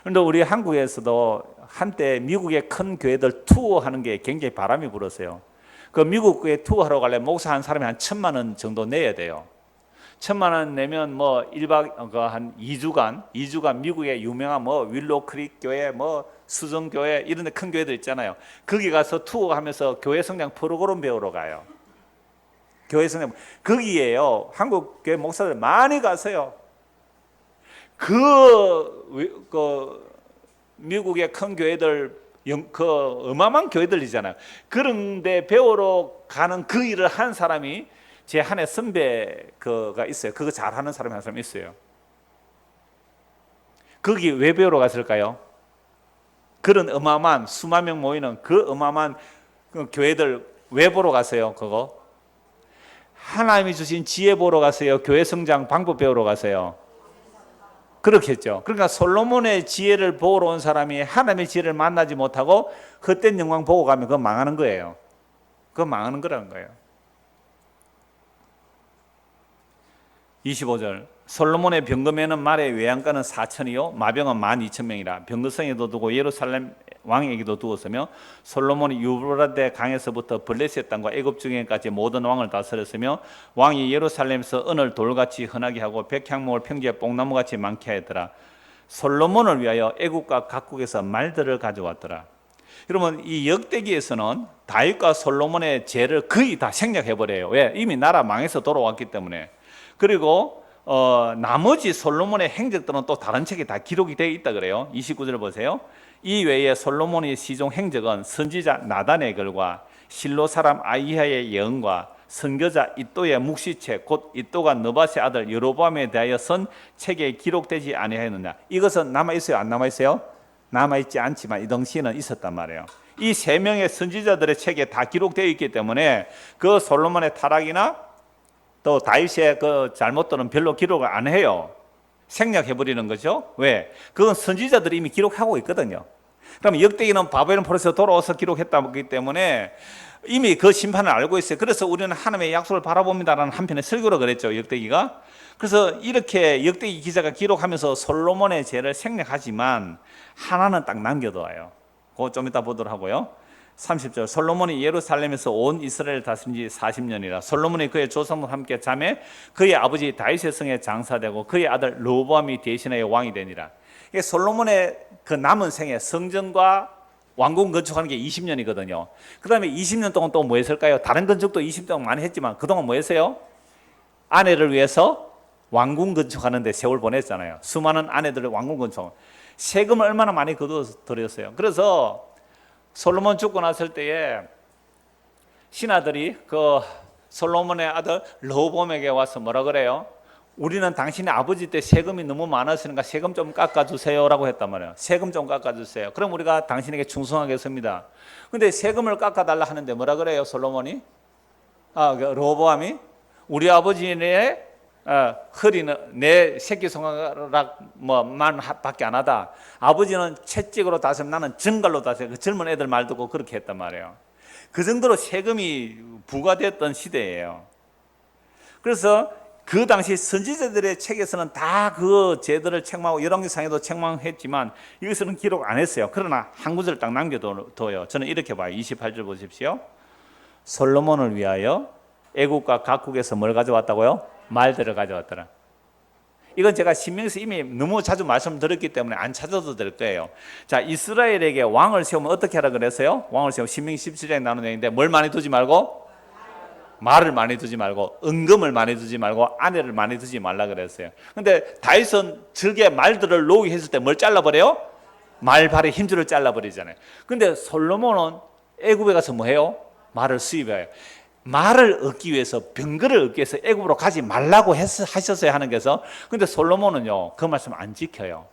그런데 우리 한국에서도 한때 미국의 큰 교회들 투어하는 게 굉장히 바람이 불었어요. 그 미국 교회 투어하러 가려면 목사 한 사람이 한 1,000만 원 정도 내야 돼요. 1,000만 원 내면 뭐 1박 한 2주간 미국의 유명한 뭐 윌로우 크릭 교회, 뭐 수정 교회 이런 데 큰 교회들 있잖아요. 거기 가서 투어하면서 교회 성장 프로그램 배우러 가요. 교회 성장 거기에요. 한국 교회 목사들 많이 가세요. 그 미국의 큰 교회들, 그 어마어마한 교회들이잖아요. 그런데 배우러 가는 그 일을 한 사람이 제 한 해 선배가 있어요. 그거 잘하는 사람이 한 사람 있어요. 거기 왜 배우러 갔을까요? 그런 어마어마한 수만 명 모이는 그 어마어마한 그 교회들 왜 보러 가세요? 그거 하나님이 주신 지혜 보러 가세요? 교회 성장 방법 배우러 가세요? 그렇겠죠. 그러니까 솔로몬의 지혜를 보러 온 사람이 하나님의 지혜를 만나지 못하고 헛된 영광 보고 가면 그거 망하는 거예요. 그거 망하는 거라는 거예요. 25절, 솔로몬의 병금에는 말의 외양간은 4천이요 마병은 12,000명이라. 병거성에도 두고 예루살렘 왕에게도 두었으며, 솔로몬이 유브라데 강에서부터 블레셋 땅과 애굽 중에까지 모든 왕을 다스렸으며, 왕이 예루살렘에서 은을 돌같이 흔하게 하고 백향목을 평지에 뽕나무같이 많게 하였더라. 솔로몬을 위하여 애국과 각국에서 말들을 가져왔더라. 여러분, 이 역대기에서는 다윗과 솔로몬의 죄를 거의 다 생략해버려요. 왜? 이미 나라 망해서 돌아왔기 때문에. 그리고 나머지 솔로몬의 행적들은 또 다른 책에 다 기록이 되어 있다 그래요. 29절 보세요. 이 외에 솔로몬의 시종 행적은 선지자 나단의 글과 실로 사람 아이야의 예언과 선교자 이또의 묵시책 곧 이또가 느밧의 아들 여로보암에 대하여 쓴 책에 기록되지 아니하였느냐. 이것은 남아있어요? 안 남아있어요? 남아있지 않지만 이 당시에는 있었단 말이에요. 이 세 명의 선지자들의 책에 다 기록되어 있기 때문에 그 솔로몬의 타락이나 또 다윗의 그 잘못들은 별로 기록을 안 해요. 생략해버리는 거죠. 왜? 그건 선지자들이 이미 기록하고 있거든요. 그럼 역대기는 바벨론 포로에서 돌아와서 기록했다기 때문에 이미 그 심판을 알고 있어요. 그래서 우리는 하나님의 약속을 바라봅니다라는 한편의 설교로 그랬죠, 역대기가. 그래서 이렇게 역대기 기자가 기록하면서 솔로몬의 죄를 생략하지만 하나는 딱 남겨둬요. 그거 좀 이따 보도록 하고요. 30절, 솔로몬이 예루살렘에서 온 이스라엘을 다스린 지 40년이라. 솔로몬이 그의 조상과 함께 자매 그의 아버지 다윗의 성에 장사되고 그의 아들 르호보암이 대신하여 왕이 되니라. 이게 솔로몬의 그 남은 생애 성전과 왕궁 건축하는 게 20년이거든요. 그 다음에 20년 동안 또 뭐 했을까요? 다른 건축도 20년 동안 많이 했지만 그동안 뭐 했어요? 아내를 위해서 왕궁 건축하는데 세월 보냈잖아요. 수많은 아내들의 왕궁 건축. 세금을 얼마나 많이 거둬들였어요. 그래서 솔로몬 죽고 났을 때에 신하들이 그 솔로몬의 아들 르호보암에게 와서 뭐라 그래요? 우리는 당신의 아버지 때 세금이 너무 많았으니까 세금 좀 깎아주세요라고 했단 말이에요. 세금 좀 깎아주세요. 그럼 우리가 당신에게 충성하겠습니다. 근데 세금을 깎아달라 하는데 뭐라 그래요, 솔로몬이? 르호보암이 우리 아버지의 허리는 내 새끼 손가락 뭐만 밖에 안 하다. 아버지는 채찍으로 다스리면 나는 정갈로 다스려. 그 젊은 애들 말 듣고 그렇게 했단 말이에요. 그 정도로 세금이 부과됐던 시대예요. 그래서 그 당시 선지자들의 책에서는 다 그 제도를 책망하고 열왕기상에도 책망했지만 여기서는 기록 안 했어요. 그러나 한 구절 딱 남겨둬요. 저는 이렇게 봐요. 28절 보십시오. 솔로몬을 위하여 애국과 각국에서 뭘 가져왔다고요? 말들을 가져왔더라. 이건 제가 신명기에서 이미 너무 자주 말씀드렸기 때문에 안 찾아도 될 거예요. 자, 이스라엘에게 왕을 세우면 어떻게 하라 그랬어요? 왕을 세우면 신명기 17장에 나오는 내용인데 뭘 많이 두지 말고? 말을 많이 두지 말고, 은금을 많이 두지 말고, 아내를 많이 두지 말라 그랬어요. 근데 다윗은 적의 말들을 놓게 했을 때 뭘 잘라버려요? 말발의 힘줄을 잘라버리잖아요. 근데 솔로몬은 애굽에 가서 뭐 해요? 말을 수입해요. 말을 얻기 위해서, 병거를 얻기 위해서 애굽으로 가지 말라고 하셨어야 하는 것에서, 근데 솔로몬은요 그 말씀 안 지켜요.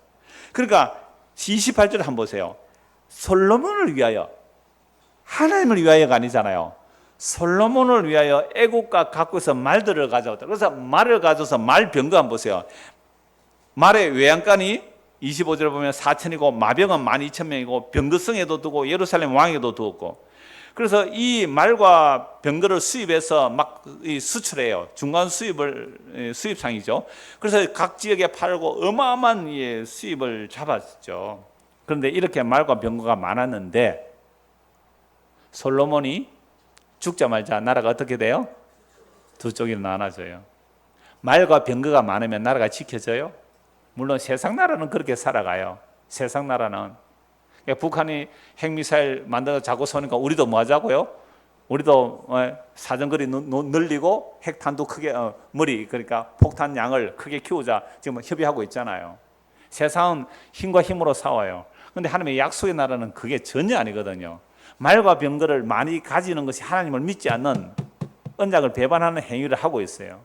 그러니까 28절 한번 보세요. 솔로몬을 위하여, 하나님을 위하여가 아니잖아요. 솔로몬을 위하여 애국과 각국에서 말들을 가져왔다. 그래서 말을 가져서 말 병거 한번 보세요. 말의 외양간이 25절에 보면 4천이고 마병은 12,000명이고 병거성에도 두고 예루살렘 왕에도 두었고, 그래서 이 말과 병거를 수입해서 막 수출해요. 중간 수입상이죠. 그래서 각 지역에 팔고 어마어마한 수입을 잡았죠. 그런데 이렇게 말과 병거가 많았는데 솔로몬이 죽자마자 나라가 어떻게 돼요? 두 쪽으로 나눠져요. 말과 병거가 많으면 나라가 지켜져요? 물론 세상 나라는 그렇게 살아가요. 세상 나라는 북한이 핵미사일 만들어 자고 쏘니까 우리도 뭐 하자고요? 우리도 사정거리 늘리고 핵탄두 크게 그러니까 폭탄 양을 크게 키우자 지금 협의하고 있잖아요. 세상은 힘과 힘으로 싸워요. 그런데 하나님의 약속의 나라는 그게 전혀 아니거든요. 말과 병거를 많이 가지는 것이 하나님을 믿지 않는 언약을 배반하는 행위를 하고 있어요.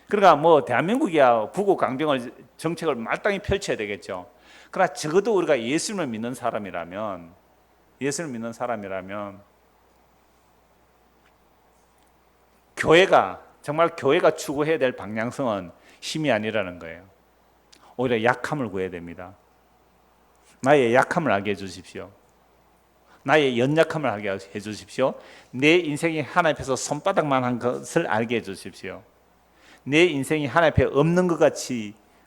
그러니까 뭐 대한민국이야 구국 강병을 정책을 마땅히 펼쳐야 되겠죠. 그러나 적어도 우리가 예수님을 믿는 사람이라면 정말 교회가 추구해야 될 방향성은 힘이 아니라는 거예요. 오히려 약함을 구해야 됩니다. 나의 약함을 알게 해주십시오. 나의 연약함을 알게 해주십시오. 내 인생이 하나님 앞에서 손바닥만한 것을 알게 해주십시오. 내 인생이 하나님 앞에 없는 것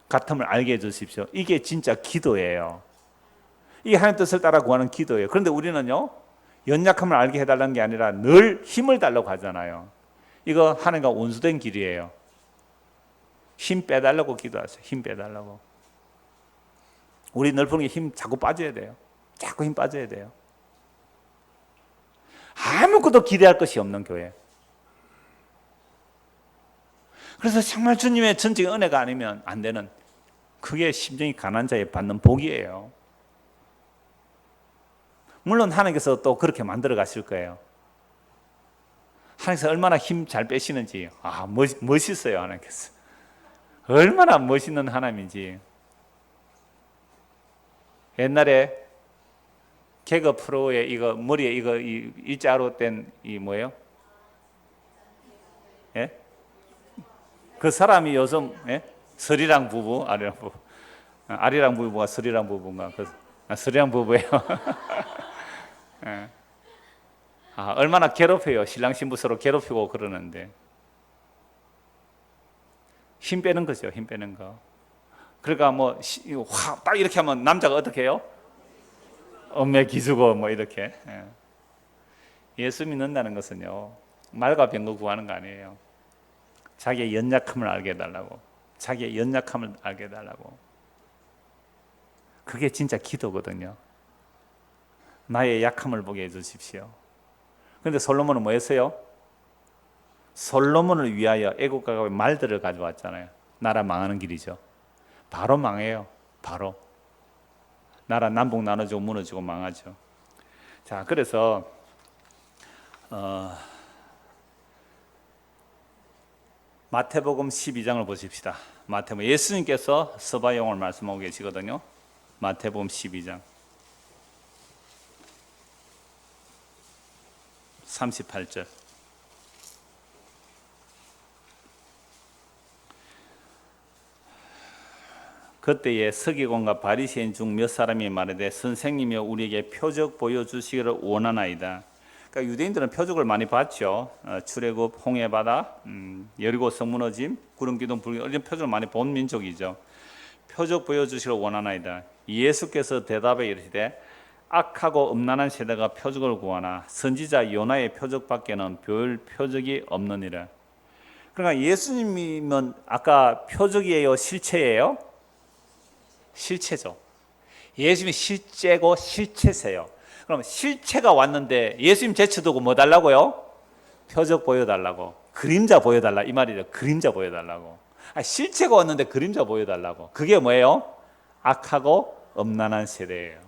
같음을 알게 해주십시오. 이게 진짜 기도예요. 이게 하나님 뜻을 따라 구하는 기도예요. 그런데 우리는요 연약함을 알게 해달라는 게 아니라 늘 힘을 달라고 하잖아요. 이거 하나님과 원수된 길이에요. 힘 빼달라고 기도하세요. 힘 빼달라고. 우리 늘 보는 게 힘 자꾸 빠져야 돼요. 자꾸 힘 빠져야 돼요. 아무것도 기대할 것이 없는 교회. 그래서 정말 주님의 전적인 은혜가 아니면 안 되는, 그게 심정이 가난한 자에 받는 복이에요. 물론 하나님께서 또 그렇게 만들어 가실 거예요. 하나님께서 얼마나 힘 잘 빼시는지 멋있어요. 하나님께서 얼마나 멋있는 하나님인지. 옛날에 개그 프로에 이거 머리에 이거 일자로 된 이 뭐예요? 예? 그 사람이 요즘 서리랑 부부, 아리랑 부부, 아리랑 부부가 서리랑 부부인가? 서리랑 부부예요. 예. 얼마나 괴롭혀요. 신랑 신부 서로 괴롭히고 그러는데 힘 빼는 거죠. 힘 빼는 거. 그러니까 뭐 딱 이렇게 하면 남자가 어떻게 해요? 엄매 기주고 뭐 이렇게. 예수 믿는다는 것은요 말과 병거 구하는 거 아니에요. 자기의 연약함을 알게 해달라고. 자기의 연약함을 알게 해달라고. 그게 진짜 기도거든요. 나의 약함을 보게 해주십시오. 그런데 솔로몬은 뭐 했어요? 솔로몬을 위하여 애국가 말들을 가져왔잖아요. 나라 망하는 길이죠. 바로 망해요. 바로 나라 남북 나눠지고 무너지고 망하죠. 자, 그래서 마태복음 12장을 보십시다. 마태복음 예수님께서 서바용을 말씀하고 계시거든요. 마태복음 12장 38절. 그때에 서기관과 바리새인 중 몇 사람이 말하되 선생님이여 우리에게 표적 보여주시기를 원하나이다. 그러니까 유대인들은 표적을 많이 봤죠. 출애굽, 홍해바다, 여리고 성 무너짐, 구름기둥, 불기둥 이런 표적을 많이 본 민족이죠. 표적 보여주시기를 원하나이다. 예수께서 대답에 이르시되 악하고 음란한 세대가 표적을 구하나 선지자 요나의 표적밖에는 별 표적이 없느니라. 그러니까 예수님은 아까 표적이에요, 실체예요? 실체죠. 예수님이 실제고 실체세요. 그럼 실체가 왔는데 예수님 제쳐두고 뭐 달라고요? 표적 보여달라고. 그림자 보여달라 이 말이죠. 그림자 보여달라고. 실체가 왔는데 그림자 보여달라고. 그게 뭐예요? 악하고 음란한 세대예요.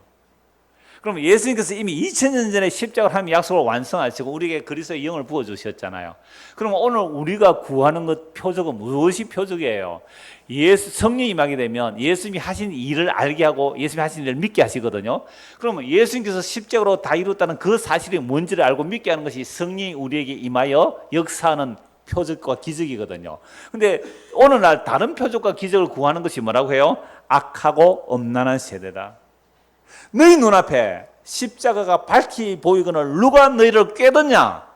그럼 예수님께서 이미 2000년 전에 십자가를 하면 약속을 완성하시고 우리에게 그리스도의 영을 부어주셨잖아요. 그럼 오늘 우리가 구하는 것 표적은 무엇이 표적이에요? 성령이 임하게 되면 예수님이 하신 일을 알게 하고 예수님이 하신 일을 믿게 하시거든요. 그러면 예수님께서 십자가로 다 이뤘다는 그 사실이 뭔지를 알고 믿게 하는 것이 성령이 우리에게 임하여 역사하는 표적과 기적이거든요. 근데 오늘날 다른 표적과 기적을 구하는 것이 뭐라고 해요? 악하고 음란한 세대다. 너희 눈앞에 십자가가 밝히 보이거늘 누가 너희를 꾀더냐?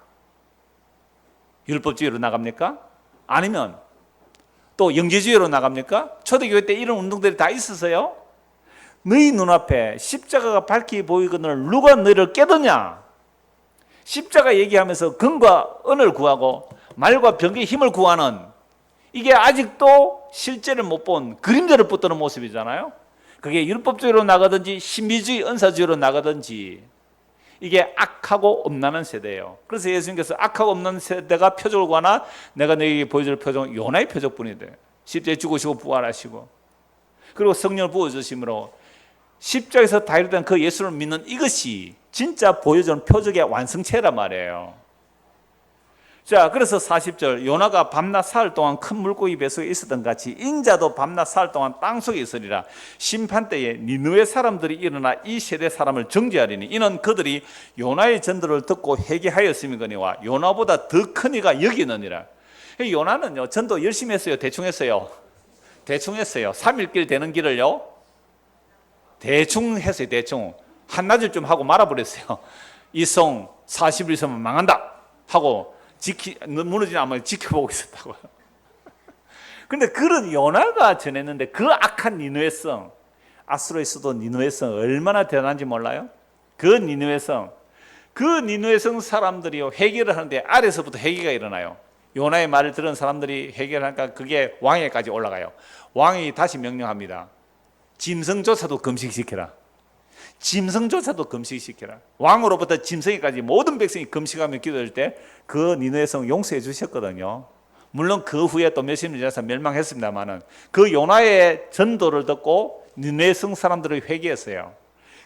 율법주의로 나갑니까? 아니면 또 영지주의로 나갑니까? 초대교회 때 이런 운동들이 다 있었어요. 너희 눈앞에 십자가가 밝히 보이거늘 누가 너희를 꾀더냐? 십자가 얘기하면서 근과 은을 구하고 말과 병의 힘을 구하는, 이게 아직도 실제를 못 본 그림자를 붙드는 모습이잖아요. 그게 율법주의로 나가든지 신비주의, 은사주의로 나가든지 이게 악하고 음란한 세대예요. 그래서 예수님께서 악하고 음란한 세대가 표적을 구하나 내가 너희에게 보여줄 표적은 요나의 표적뿐이 돼. 십자가에 죽으시고 부활하시고 그리고 성령을 부어주심으로 십자가에서 다 이루던 그 예수를 믿는 이것이 진짜 보여주는 표적의 완성체란 말이에요. 자, 그래서 40절 요나가 밤낮 사흘 동안 큰 물고기 뱃속에 있었던 같이 인자도 밤낮 사흘 동안 땅속에 있으리라. 심판 때에 니느웨 사람들이 일어나 이 세대 사람을 정죄하리니 이는 그들이 요나의 전도를 듣고 회개하였음이거니와 요나보다 더 큰 이가 여기 있느니라. 요나는요 전도 열심히 했어요, 대충 했어요? 대충 했어요. 3일길 되는 길을요 대충 했어요. 대충 한나절 좀 하고 말아버렸어요. 이 성 40일 있으면 망한다 하고 무너지지 않으면 지켜보고 있었다고요. 근데 그런 요나가 전했는데 그 악한 니느웨 성, 아수르의 수도 니느웨 성 얼마나 대단한지 몰라요? 그 니느웨 성 사람들이 회개를 하는데 아래서부터 회개가 일어나요. 요나의 말을 들은 사람들이 회개를 하니까 그게 왕에까지 올라가요. 왕이 다시 명령합니다. 짐승조차도 금식시켜라. 짐승조차도 금식시켜라. 왕으로부터 짐승에까지 모든 백성이 금식하며 기도할 때 그 니느웨 성 용서해 주셨거든요. 물론 그 후에 또 몇십 년 지나서 멸망했습니다만은 그 요나의 전도를 듣고 니느웨 성 사람들이 회개했어요.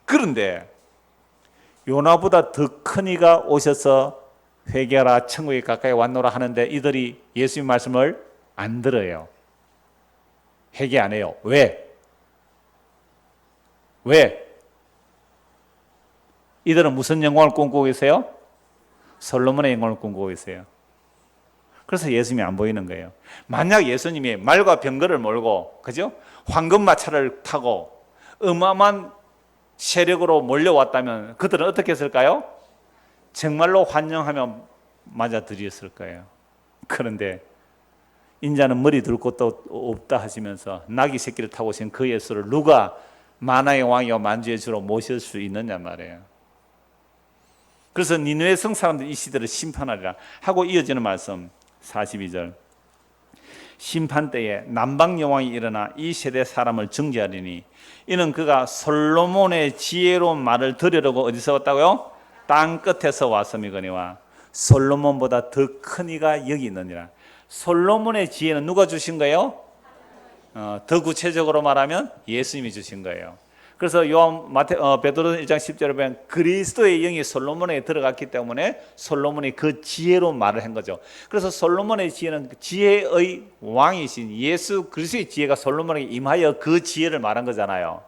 그런데 요나보다 더 큰 이가 오셔서 회개하라 천국에 가까이 왔노라 하는데 이들이 예수님 말씀을 안 들어요. 회개 안 해요. 왜? 이들은 무슨 영광을 꿈꾸고 계세요? 솔로몬의 영광을 꿈꾸고 계세요. 그래서 예수님이 안 보이는 거예요. 만약 예수님이 말과 병거를 몰고, 그죠? 황금마차를 타고 어마어마한 세력으로 몰려왔다면 그들은 어떻게 했을까요? 정말로 환영하며 맞아들였을 거예요. 그런데 인자는 머리 둘 곳도 없다 하시면서 나귀 새끼를 타고 오신 그 예수를 누가 만화의 왕이요 만주의 주로 모실 수 있느냐 말이에요. 그래서 니느웨 성 사람들이 이 시대를 심판하리라 하고 이어지는 말씀 42절 심판 때에 남방 여왕이 일어나 이 세대 사람을 정죄하리니 이는 그가 솔로몬의 지혜로운 말을 들으려고 어디서 왔다고요? 땅 끝에서 왔음이거니와 솔로몬보다 더 큰 이가 여기 있느니라. 솔로몬의 지혜는 누가 주신 거예요? 더 구체적으로 말하면 예수님이 주신 거예요. 그래서 베드로 1장 10절에 보면 그리스도의 영이 솔로몬에게 들어갔기 때문에 솔로몬이 그 지혜로 말을 한 거죠. 그래서 솔로몬의 지혜는 지혜의 왕이신 예수 그리스도의 지혜가 솔로몬에게 임하여 그 지혜를 말한 거잖아요.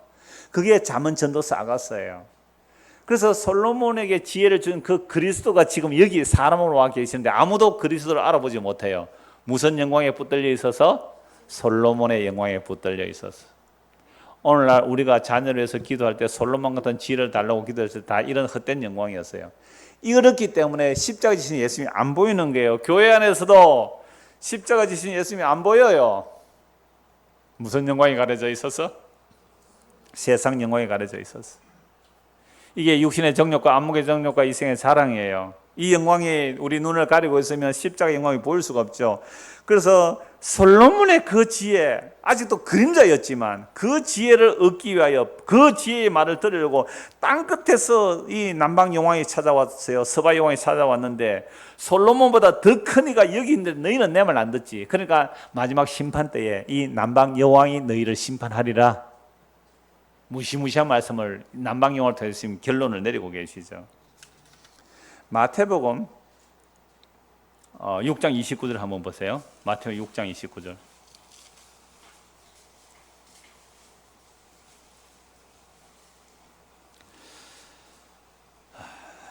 그게 잠언 전도서 아가서예요. 그래서 솔로몬에게 지혜를 준 그 그리스도가 지금 여기 사람으로 와 계시는데 아무도 그리스도를 알아보지 못해요. 무슨 영광에 붙들려 있어서? 솔로몬의 영광에 붙들려 있어서. 오늘날 우리가 자녀를 위해서 기도할 때 솔로몬 같은 지혜를 달라고 기도했을 때 다 이런 헛된 영광이었어요. 이렇기 때문에 십자가 지신 예수님이 안 보이는 거예요. 교회 안에서도 십자가 지신 예수님이 안 보여요. 무슨 영광이 가려져 있어서? 세상 영광이 가려져 있어서. 이게 육신의 정욕과 안목의 정욕과 이생의 자랑이에요. 이 영광이 우리 눈을 가리고 있으면 십자가 영광이 보일 수가 없죠. 그래서 솔로몬의 그 지혜, 아직도 그림자였지만 그 지혜를 얻기 위하여 그 지혜의 말을 들으려고 땅끝에서 이 남방 여왕이 찾아왔어요. 서바 여왕이 찾아왔는데 솔로몬보다 더 큰 이가 여기 있는데 너희는 내 말 안 듣지. 그러니까 마지막 심판 때에 이 남방 여왕이 너희를 심판하리라. 무시무시한 말씀을 남방 여왕을 통해서 지금 결론을 내리고 계시죠. 마태복음 6장 29절 한번 보세요. 마태복음 6장 29절.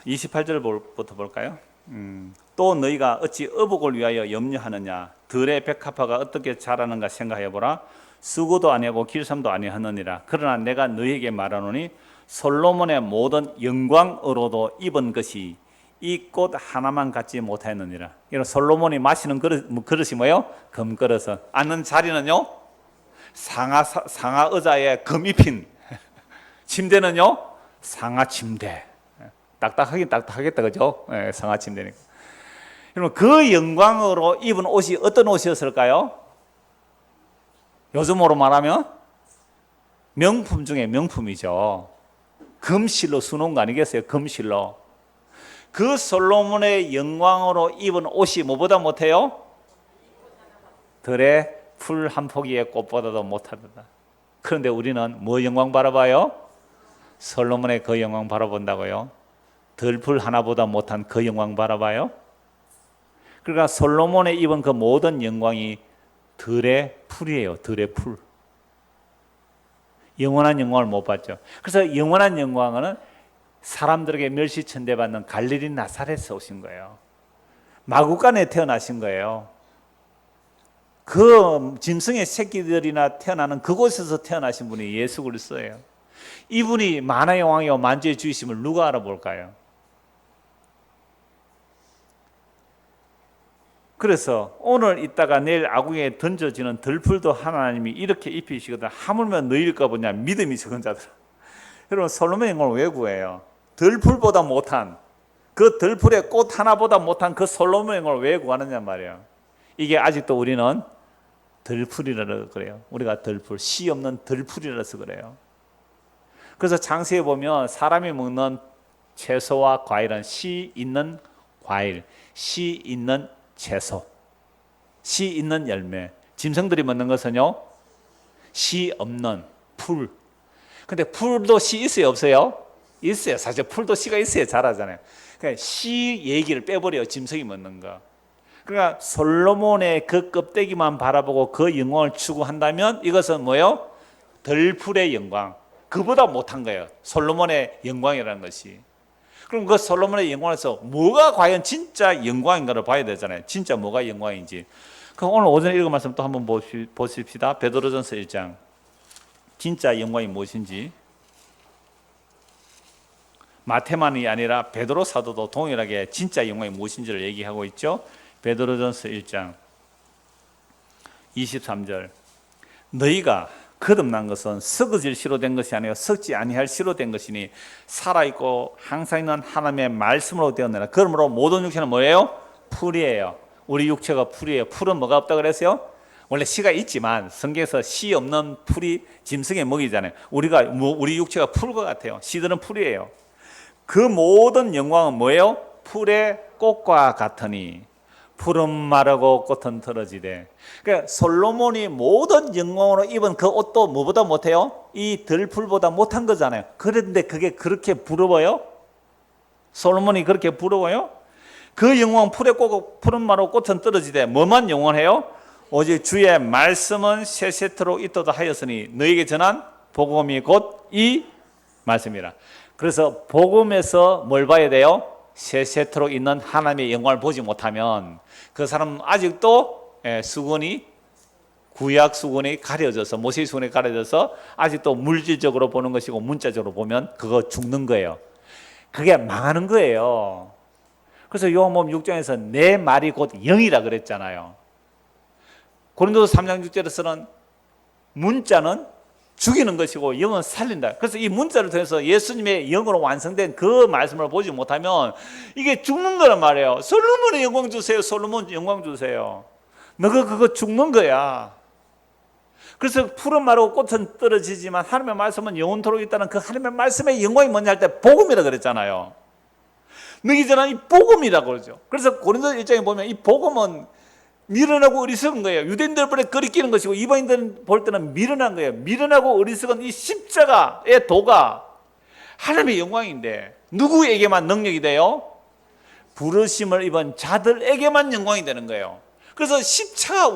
28절부터 볼까요? 또 너희가 어찌 어복을 위하여 염려하느냐? 들의 백합화가 어떻게 자라는가 생각해 보라. 수고도 아니하고 길쌈도 아니하느니라. 그러나 내가 너희에게 말하노니 솔로몬의 모든 영광으로도 입은 것이 이 꽃 하나만 갖지 못하였느니라. 이런 솔로몬이 마시는 그릇이 뭐예요? 금그릇은. 앉는 자리는요? 상하 의자에 금 입힌. 침대는요? 상하 침대. 딱딱하긴 딱딱하겠다, 그죠? 네, 상하 침대니까. 여러분, 그 영광으로 입은 옷이 어떤 옷이었을까요? 요즘으로 말하면 명품 중에 명품이죠. 금실로 수놓은 거 아니겠어요? 금실로. 그 솔로몬의 영광으로 입은 옷이 뭐보다 못해요? 들의 풀 한 포기의 꽃보다도 못하다. 그런데 우리는 뭐 영광 바라봐요? 솔로몬의 그 영광 바라본다고요? 들풀 하나보다 못한 그 영광 바라봐요? 그러니까 솔로몬의 입은 그 모든 영광이 들의 풀이에요. 들의 풀. 영원한 영광을 못 받죠. 그래서 영원한 영광은 사람들에게 멸시천대받는 갈릴리 나사렛에서 오신 거예요. 마구간에 태어나신 거예요. 그 짐승의 새끼들이나 태어나는 그곳에서 태어나신 분이 예수 그리스도예요. 이분이 만화의 왕이요 만주의 주이심을 누가 알아볼까요? 그래서 오늘 있다가 내일 아궁이에 던져지는 들풀도 하나님이 이렇게 입히시거든. 하물며 너희일까 보냐 믿음이 적은 자들. 여러분 솔로몬의 영광을 왜 구해요? 들풀보다 못한 그 들풀의 꽃 하나보다 못한 그 솔로몬의 영광을 왜 구하느냐 말이에요. 이게 아직도 우리는 들풀이라서 그래요. 우리가 들풀, 씨 없는 들풀이라서 그래요. 그래서 창세에 보면 사람이 먹는 채소와 과일은 씨 있는 과일, 씨 있는 채소, 씨 있는 열매. 짐승들이 먹는 것은요, 씨 없는 풀. 근데 풀도 씨 있어요, 없어요? 있어요. 사실 풀도 씨가 있어야 자라잖아요. 그러니까 씨 얘기를 빼버려요, 짐승이 먹는 거. 그러니까 솔로몬의 그 껍데기만 바라보고 그 영광을 추구한다면 이것은 뭐예요? 들풀의 영광. 그보다 못한 거예요. 솔로몬의 영광이라는 것이. 그럼 그 솔로몬의 영광에서 뭐가 과연 진짜 영광인가를 봐야 되잖아요. 진짜 뭐가 영광인지. 그럼 오늘 오전에 읽은 말씀 또 한번 보십시다. 베드로전서 1장. 진짜 영광이 무엇인지. 마태만이 아니라 베드로 사도도 동일하게 진짜 영광이 무엇인지를 얘기하고 있죠. 베드로전서 1장 23절. 너희가 거듭난 것은 썩어질 씨로 된 것이 아니요 썩지 아니할 씨로 된 것이니 살아있고 항상 있는 하나님의 말씀으로 되었느니라. 그러므로 모든 육체는 뭐예요? 풀이에요. 우리 육체가 풀이에요. 풀은 뭐가 없다 그랬어요? 원래 씨가 있지만 성경에서 씨 없는 풀이 짐승의 먹이잖아요. 우리 육체가 풀과 같아요. 씨들은 풀이에요. 그 모든 영광은 뭐예요? 풀의 꽃과 같으니 푸른 마르고 꽃은 떨어지되. 그러니까 솔로몬이 모든 영광으로 입은 그 옷도 뭐보다 못해요? 이 들풀보다 못한 거잖아요. 그런데 그게 그렇게 부러워요? 솔로몬이 그렇게 부러워요? 그 영광 푸른 마르고 꽃은 떨어지되 뭐만 영원해요? 오직 주의 말씀은 세세토록 있도다 하였으니 너에게 전한 복음이 곧 이 말씀이라. 그래서 복음에서 뭘 봐야 돼요? 세세토록 있는 하나님의 영광을 보지 못하면 그 사람은 아직도 수건이 구약 수건이 가려져서 모세의 수건이 가려져서 아직도 물질적으로 보는 것이고 문자적으로 보면 그거 죽는 거예요. 그게 망하는 거예요. 그래서 요한복음 6장에서 내 말이 곧 영이라 그랬잖아요. 고린도서 3장 6절에서는 문자는 죽이는 것이고 영은 살린다. 그래서 이 문자를 통해서 예수님의 영으로 완성된 그 말씀을 보지 못하면 이게 죽는 거란 말이에요. 솔로몬의 영광 주세요. 솔로몬 영광 주세요. 너가 그거 죽는 거야. 그래서 푸른 마르고 꽃은 떨어지지만 하나님의 말씀은 영원토록 있다는 그 하나님의 말씀의 영광이 뭐냐 할 때 복음이라 그랬잖아요. 너희 전한 이 복음이라고 그러죠. 그래서 고린도 1장에 보면 이 복음은 미련하고 어리석은 거예요. 유대인들 볼에 거리끼는 것이고 이방인들 볼 때는 미련한 거예요. 미련하고 어리석은 이 십자가의 도가 하나님의 영광인데 누구에게만 능력이 돼요? 부르심을 입은 자들에게만 영광이 되는 거예요. 그래서 십자가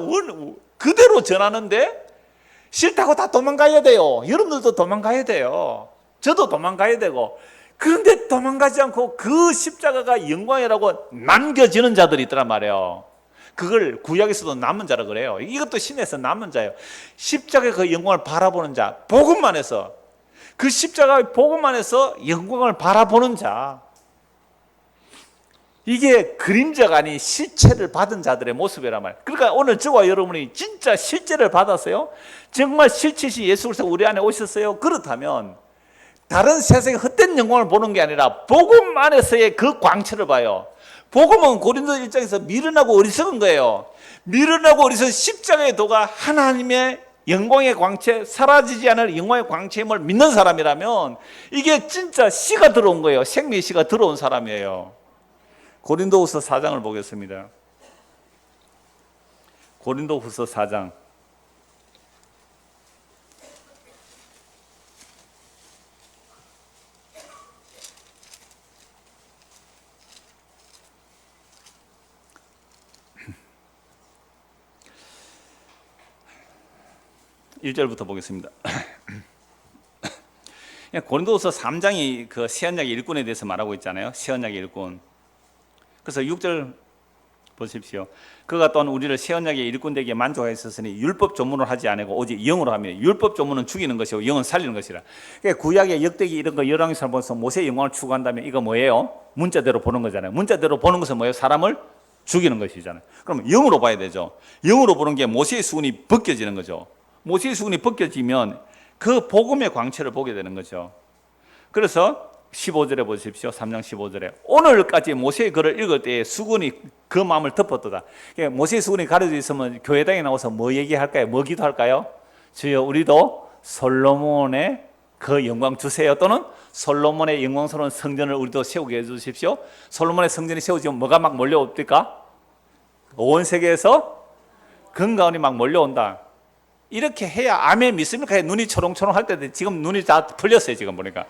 그대로 전하는데 싫다고 다 도망가야 돼요. 여러분들도 도망가야 돼요. 저도 도망가야 되고. 그런데 도망가지 않고 그 십자가가 영광이라고 남겨지는 자들이 있더란 말이에요. 그걸 구약에서도 남은 자라 그래요. 이것도 신에서 남은 자예요. 십자가의 그 영광을 바라보는 자, 복음만 해서 그 십자가의 복음만 해서 영광을 바라보는 자, 이게 그림자가 아닌 실체를 받은 자들의 모습이란 말이에요. 그러니까 오늘 저와 여러분이 진짜 실제를 받았어요? 정말 실체시 예수 그리스도 우리 안에 오셨어요? 그렇다면 다른 세상의 헛된 영광을 보는 게 아니라 복음 안에서의 그 광채를 봐요. 복음은 고린도 1장에서 미련하고 어리석은 거예요. 미련하고 어리석은 십자가의 도가 하나님의 영광의 광채, 사라지지 않을 영광의 광채임을 믿는 사람이라면 이게 진짜 씨가 들어온 거예요. 생명의 씨가 들어온 사람이에요. 고린도후서 4장을 보겠습니다. 고린도후서 4장 1절부터 보겠습니다. 고린도후서 3장이 그 새언약의 일꾼에 대해서 말하고 있잖아요. 새언약의 일꾼. 그래서 6절 보십시오. 그가 또한 우리를 새언약의 일꾼 되기에 만족하였으니 율법 조문을 하지 않고 오직 영으로 하며 율법 조문은 죽이는 것이고 영은 살리는 것이라. 그러니까 구약의 역대기 이런 거 열왕기서 보면서 모세의 영광을 추구한다면 이거 뭐예요? 문자대로 보는 거잖아요. 문자대로 보는 것은 뭐예요? 사람을 죽이는 것이잖아요. 그럼 영으로 봐야 되죠. 영으로 보는 게 모세의 수건이 벗겨지는 거죠. 모세의 수건이 벗겨지면 그 복음의 광채를 보게 되는 거죠. 그래서 15절에 보십시오. 3장 15절에 오늘까지 모세의 글을 읽을 때에 수건이 그 마음을 덮었도다. 모세의 수건이 가려져 있으면 교회당에 나와서 뭐 얘기할까요? 뭐 기도할까요? 주여 우리도 솔로몬의 그 영광 주세요. 또는 솔로몬의 영광스러운 성전을 우리도 세우게 해주십시오. 솔로몬의 성전이 세워지면 뭐가 막 몰려옵니까? 온 세계에서 금가은이 막 몰려온다. 이렇게 해야 아멘 믿습니까? 눈이 초롱초롱 할 때 지금 눈이 다 풀렸어요. 지금 보니까.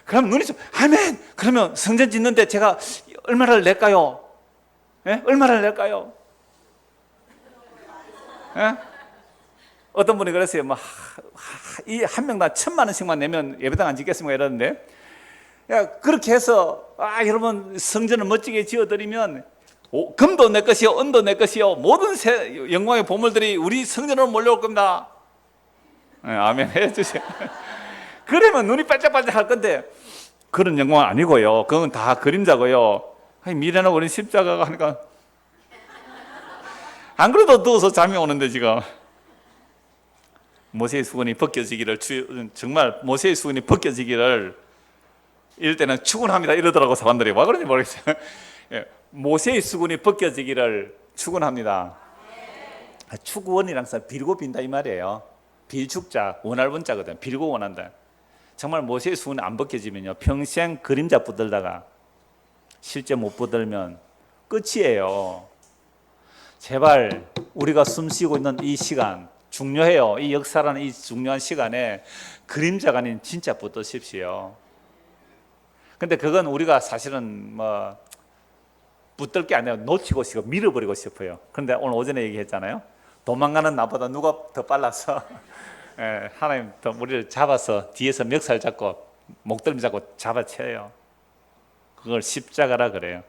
그럼 눈이 좀 아멘. 그러면 성전 짓는데 제가 얼마를 낼까요? 예? 얼마를 낼까요? 예? 어떤 분이 그랬어요. 이 한 명당 1,000,000원씩만 내면 예배당 안 짓겠습니까? 이러는데. 야, 그렇게 해서 여러분 성전을 멋지게 지어드리면 금도 내 것이요 은도 내 것이요 모든 영광의 보물들이 우리 성전으로 몰려올 겁니다. 네, 아멘 해주세요. 그러면 눈이 반짝반짝 할 건데 그런 영광은 아니고요. 그건 다 그림자고요. 미련하고 어린 십자가가 하니까 안 그래도 더워서 잠이 오는데 지금 모세의 수건이 벗겨지기를 정말 모세의 수건이 벗겨지기를 이럴 때는 축원합니다 이러더라고 사람들이. 와 그런지 모르겠어요. 모세의 수건이 벗겨지기를 축원합니다. 축원이랑 빌고 빈다 이 말이에요. 빌축자 원할원자거든. 빌고 원한다. 정말 모세의 수건이 안 벗겨지면요, 평생 그림자 붙들다가 실제 못 붙들면 끝이에요. 제발 우리가 숨쉬고 있는 이 시간 중요해요. 이 역사라는 이 중요한 시간에 그림자가 아닌 진짜 붙드십시오. 근데 그건 우리가 사실은 뭐 붙들 게 아니라 놓치고 싶고 밀어버리고 싶어요. 그런데 오늘 오전에 얘기했잖아요. 도망가는 나보다 누가 더 빨라서 하나님 더 우리를 잡아서 뒤에서 멱살 잡고 목덜미 잡고 잡아채요. 그걸 십자가라 그래요.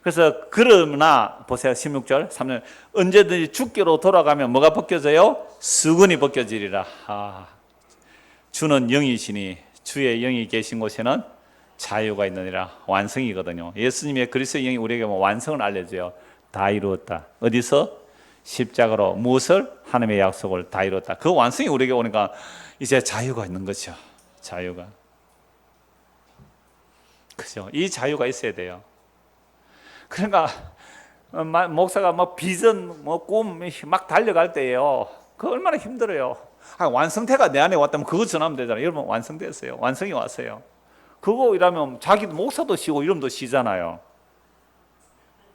그래서 그러나 보세요. 16절 3절 언제든지 주께로 돌아가면 뭐가 벗겨져요? 수건이 벗겨지리라. 주는 영이시니 주의 영이 계신 곳에는 자유가 있느니라. 완성이거든요. 예수님의 그리스도의 영이 우리에게 완성을 알려줘요. 다 이루었다. 어디서? 십자가로. 무엇을? 하나님의 약속을 다 이뤘다. 그 완성이 우리에게 오니까 이제 자유가 있는 거죠. 자유가. 그죠? 이 자유가 있어야 돼요. 그러니까 목사가 뭐 비전, 뭐 꿈 막 달려갈 때예요. 그 얼마나 힘들어요. 완성태가 내 안에 왔다면 그거 전하면 되잖아요. 여러분 완성됐어요. 완성이 왔어요. 그거 이라면 자기도 목사도 쉬고 이름도 쉬잖아요.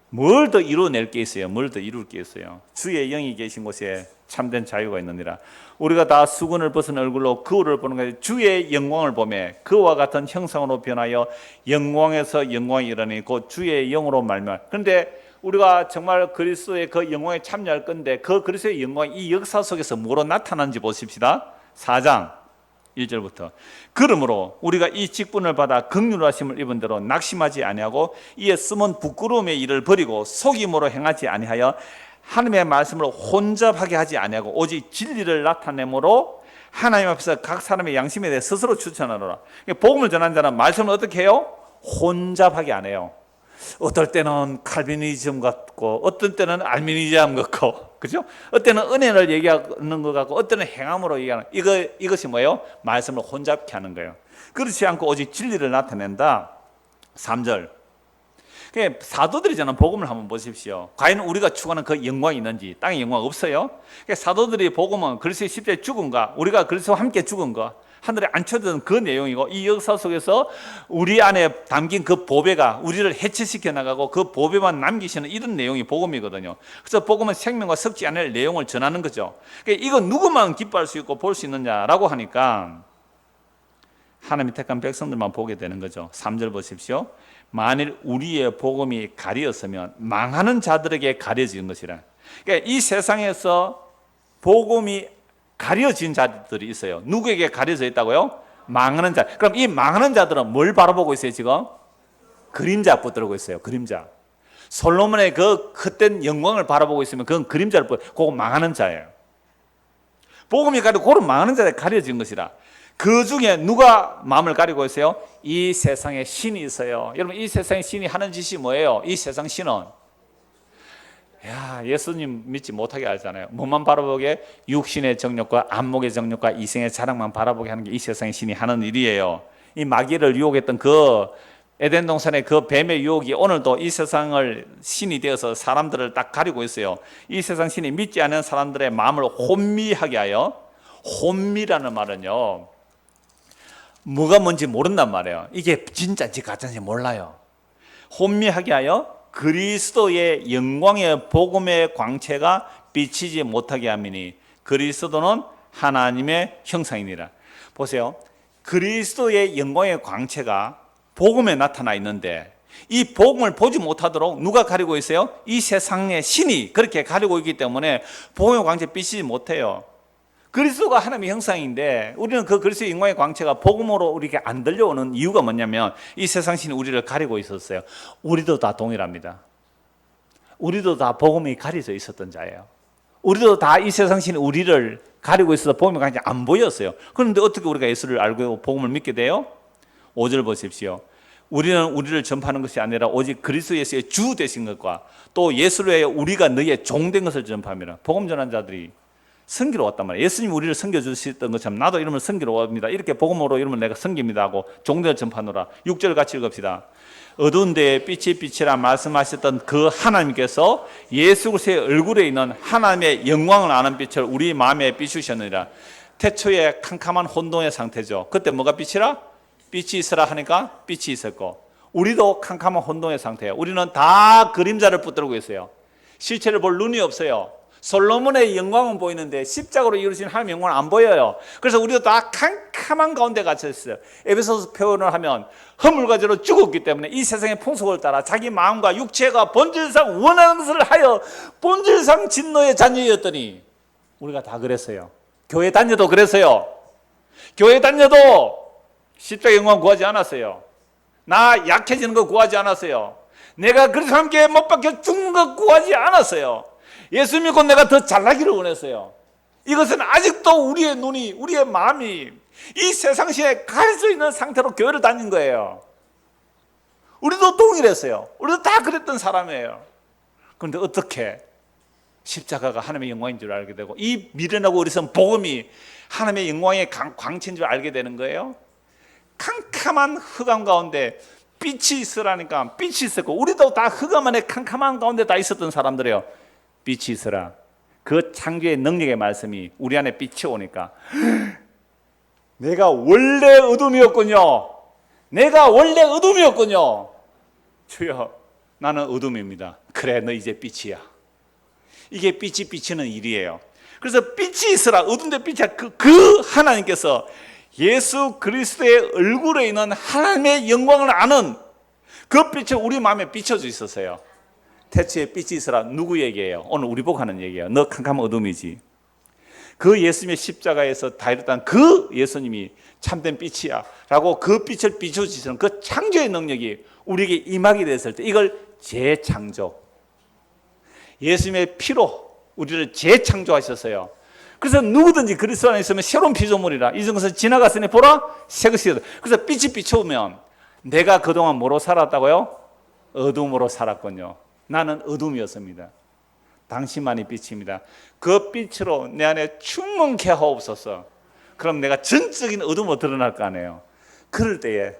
뭘 더 이루어낼 게 있어요? 뭘 더 이룰 게 있어요? 주의 영이 계신 곳에 참된 자유가 있느니라. 우리가 다 수건을 벗은 얼굴로 거울을 보는 것이 주의 영광을 보며 그와 같은 형상으로 변하여 영광에서 영광이 이르니 곧 주의 영으로 말미암아. 그런데 우리가 정말 그리스도의 그 영광에 참여할 건데 그 그리스도의 영광이 이 역사 속에서 뭐로 나타나는지 보십시다. 4장 1절부터 그러므로 우리가 이 직분을 받아 긍휼하심을 입은 대로 낙심하지 아니하고 이에 숨은 부끄러움의 일을 버리고 속임으로 행하지 아니하여 하나님의 말씀을 혼잡하게 하지 아니하고 오직 진리를 나타내므로 하나님 앞에서 각 사람의 양심에 대해 스스로 추천하노라. 복음을 전하는 자는 말씀을 어떻게 해요? 혼잡하게 안 해요. 어떨 때는 칼비니즘 같고 어떤 때는 알미니즘 같고, 그죠? 어때는 은혜를 얘기하는 것 같고 어때는 행함으로 얘기하는 이것이 뭐예요? 말씀을 혼잡케 하는 거예요. 그렇지 않고 오직 진리를 나타낸다. 3절 사도들이 저는 복음을 한번 보십시오. 과연 우리가 추구하는 그 영광이 있는지. 땅에 영광 없어요. 사도들이 복음은 그리스도의 십자가에 죽은 거, 우리가 그리스도와 함께 죽은 거, 하늘에 앉혀둔 그 내용이고, 이 역사 속에서 우리 안에 담긴 그 보배가 우리를 해체시켜 나가고 그 보배만 남기시는 이런 내용이 복음이거든요. 그래서 복음은 생명과 섞지 않을 내용을 전하는 거죠. 이거 누구만 기뻐할 수 있고 볼 수 있느냐라고 하니까 하나님이 택한 백성들만 보게 되는 거죠. 3절 보십시오. 만일 우리의 복음이 가리었으면 망하는 자들에게 가려진 것이라. 그러니까 이 세상에서 복음이 가려진 자들이 있어요. 누구에게 가려져 있다고요? 망하는 자. 그럼 이 망하는 자들은 뭘 바라보고 있어요 지금? 그림자 붙들고 있어요. 그림자. 솔로몬의 그 헛된 영광을 바라보고 있으면 그건 그림자를 그거 망하는 자예요. 복음이 가리고 그런 망하는 자에 가려진 것이라. 그 중에 누가 마음을 가리고 있어요? 이 세상에 신이 있어요. 여러분 이 세상의 신이 하는 짓이 뭐예요? 이 세상 신은 예수님 믿지 못하게 하잖아요. 뭐만 바라보게? 육신의 정욕과 안목의 정욕과 이생의 자랑만 바라보게 하는 게 이 세상의 신이 하는 일이에요. 이 마귀를 유혹했던 그 에덴 동산의 그 뱀의 유혹이 오늘도 이 세상을 신이 되어서 사람들을 딱 가리고 있어요. 이 세상 신이 믿지 않는 사람들의 마음을 혼미하게 하여, 혼미라는 말은요 뭐가 뭔지 모른단 말이에요. 이게 진짜인지 가짜인지 몰라요. 혼미하게 하여 그리스도의 영광의 복음의 광채가 비치지 못하게 함이니 그리스도는 하나님의 형상이니라. 보세요. 그리스도의 영광의 광채가 복음에 나타나 있는데 이 복음을 보지 못하도록 누가 가리고 있어요? 이 세상의 신이 그렇게 가리고 있기 때문에 복음의 광채 비치지 못해요. 그리스도가 하나님의 형상인데 우리는 그 그리스도의 영광의 광채가 복음으로 우리에게 안 들려오는 이유가 뭐냐면 이 세상 신이 우리를 가리고 있었어요. 우리도 다 동일합니다. 우리도 다 복음이 가려져 있었던 자예요. 우리도 다 이 세상 신이 우리를 가리고 있어서 복음이 가리지 안 보였어요. 그런데 어떻게 우리가 예수를 알고 복음을 믿게 돼요? 5절 보십시오. 우리는 우리를 전파하는 것이 아니라 오직 그리스도 예수의 주 되신 것과 또 예수를 위해 우리가 너희의 종된 것을 전파합니다. 복음 전한 자들이 섬기러 왔단 말이에요. 예수님 우리를 섬겨주셨던 것처럼 나도 이름을 섬기러 옵니다. 이렇게 복음으로 이름을 내가 섬깁니다 하고 종대를 전파하노라. 6절 같이 읽읍시다. 어두운 데에 빛이 빛이라 말씀하셨던 그 하나님께서 예수 그리스도의 얼굴에 있는 하나님의 영광을 아는 빛을 우리 마음에 비추셨느니라. 태초에 캄캄한 혼돈의 상태죠. 그때 뭐가 빛이라? 빛이 있으라 하니까 빛이 있었고, 우리도 캄캄한 혼돈의 상태예요. 우리는 다 그림자를 붙들고 있어요. 실체를 볼 눈이 없어요. 솔로몬의 영광은 보이는데 십자가로 이루어진 하나님의 영광은 안 보여요. 그래서 우리도 다 캄캄한 가운데 갇혀 있어요. 에베소서 표현을 하면 허물과 죄로 죽었기 때문에 이 세상의 풍속을 따라 자기 마음과 육체가 본질상 원하는 것을 하여 본질상 진노의 자녀였더니, 우리가 다 그랬어요. 교회 다녀도 그랬어요. 교회 다녀도 십자가 영광 구하지 않았어요. 나 약해지는 거 구하지 않았어요. 내가 그리스도 함께 못 박혀 죽는 거 구하지 않았어요. 예수 믿고 내가 더 잘나기를 원했어요. 이것은 아직도 우리의 눈이, 우리의 마음이 이 세상시에 갈 수 있는 상태로 교회를 다닌 거예요. 우리도 동일했어요. 우리도 다 그랬던 사람이에요. 그런데 어떻게 십자가가 하나님의 영광인 줄 알게 되고, 이 미련하고 어리석은 복음이 하나님의 영광의 광채인 줄 알게 되는 거예요. 캄캄한 흑암 가운데 빛이 있으라니까 빛이 있었고, 우리도 다 흑암 안에 캄캄한 가운데 다 있었던 사람들이에요. 빛이 있으라. 그 창조의 능력의 말씀이 우리 안에 빛이 오니까, 내가 원래 어둠이었군요. 내가 원래 어둠이었군요. 주여, 나는 어둠입니다. 그래, 너 이제 빛이야. 이게 빛이 비치는 일이에요. 그래서 빛이 있으라. 어둠인데 빛이야. 그 하나님께서 예수 그리스도의 얼굴에 있는 하나님의 영광을 아는 그 빛을 우리 마음에 비춰주셨어요. 태초에 빛이 있으라. 누구 얘기예요? 오늘 우리 보고 하는 얘기예요. 너 캄캄한 어둠이지. 그 예수님의 십자가에서 다 이뤘다는 그 예수님이 참된 빛이야 라고 그 빛을 비춰주시는 그 창조의 능력이 우리에게 임하게 됐을 때, 이걸 재창조, 예수님의 피로 우리를 재창조하셨어요. 그래서 누구든지 그리스도 안에 있으면 새로운 피조물이라. 이전 것은 지나갔으니 보라 새 것이 되다. 그래서 빛이 비춰오면, 내가 그동안 뭐로 살았다고요? 어둠으로 살았군요. 나는 어둠이었습니다. 당신만이 빛입니다. 그 빛으로 내 안에 충만케 하옵소서. 그럼 내가 전적인 어둠으로 드러날 거 아니에요. 그럴 때에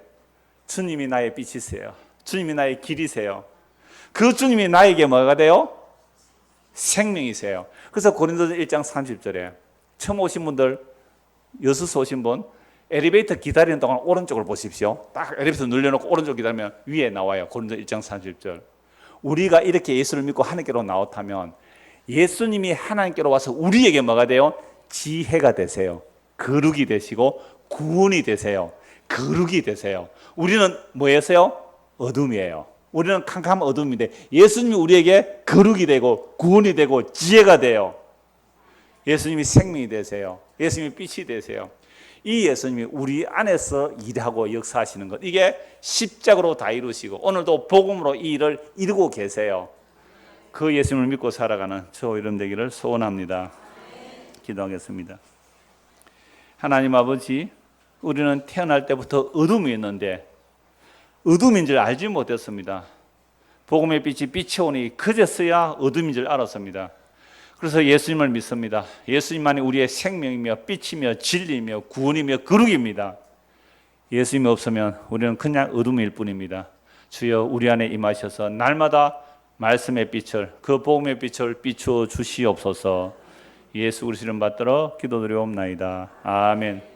주님이 나의 빛이세요. 주님이 나의 길이세요. 그 주님이 나에게 뭐가 돼요? 생명이세요. 그래서 고린도서 1장 30절에 처음 오신 분들, 여수서 오신 분, 엘리베이터 기다리는 동안 오른쪽을 보십시오. 딱 엘리베이터 눌려놓고 오른쪽 기다리면 위에 나와요. 고린도서 1장 30절. 우리가 이렇게 예수를 믿고 하나님께로 나왔다면, 예수님이 하나님께로 와서 우리에게 뭐가 돼요? 지혜가 되세요. 거룩이 되시고 구원이 되세요. 거룩이 되세요. 우리는 뭐였어요? 어둠이에요. 우리는 캄캄한 어둠인데 예수님이 우리에게 거룩이 되고 구원이 되고 지혜가 돼요. 예수님이 생명이 되세요. 예수님이 빛이 되세요. 이 예수님이 우리 안에서 일하고 역사하시는 것, 이게 십자가로 다 이루시고 오늘도 복음으로 이 일을 이루고 계세요. 그 예수님을 믿고 살아가는 저 이름 되기를 소원합니다. 기도하겠습니다. 하나님 아버지, 우리는 태어날 때부터 어둠이었는데 어둠인 줄 알지 못했습니다. 복음의 빛이 비춰오니 그제서야 어둠인 줄 알았습니다. 그래서 예수님을 믿습니다. 예수님만이 우리의 생명이며 빛이며 진리이며 구원이며 거룩입니다. 예수님이 없으면 우리는 그냥 어둠일 뿐입니다. 주여, 우리 안에 임하셔서 날마다 말씀의 빛을, 그 복음의 빛을 비추어 주시옵소서. 예수 그리스도 이름 받들어 기도드리옵나이다. 아멘.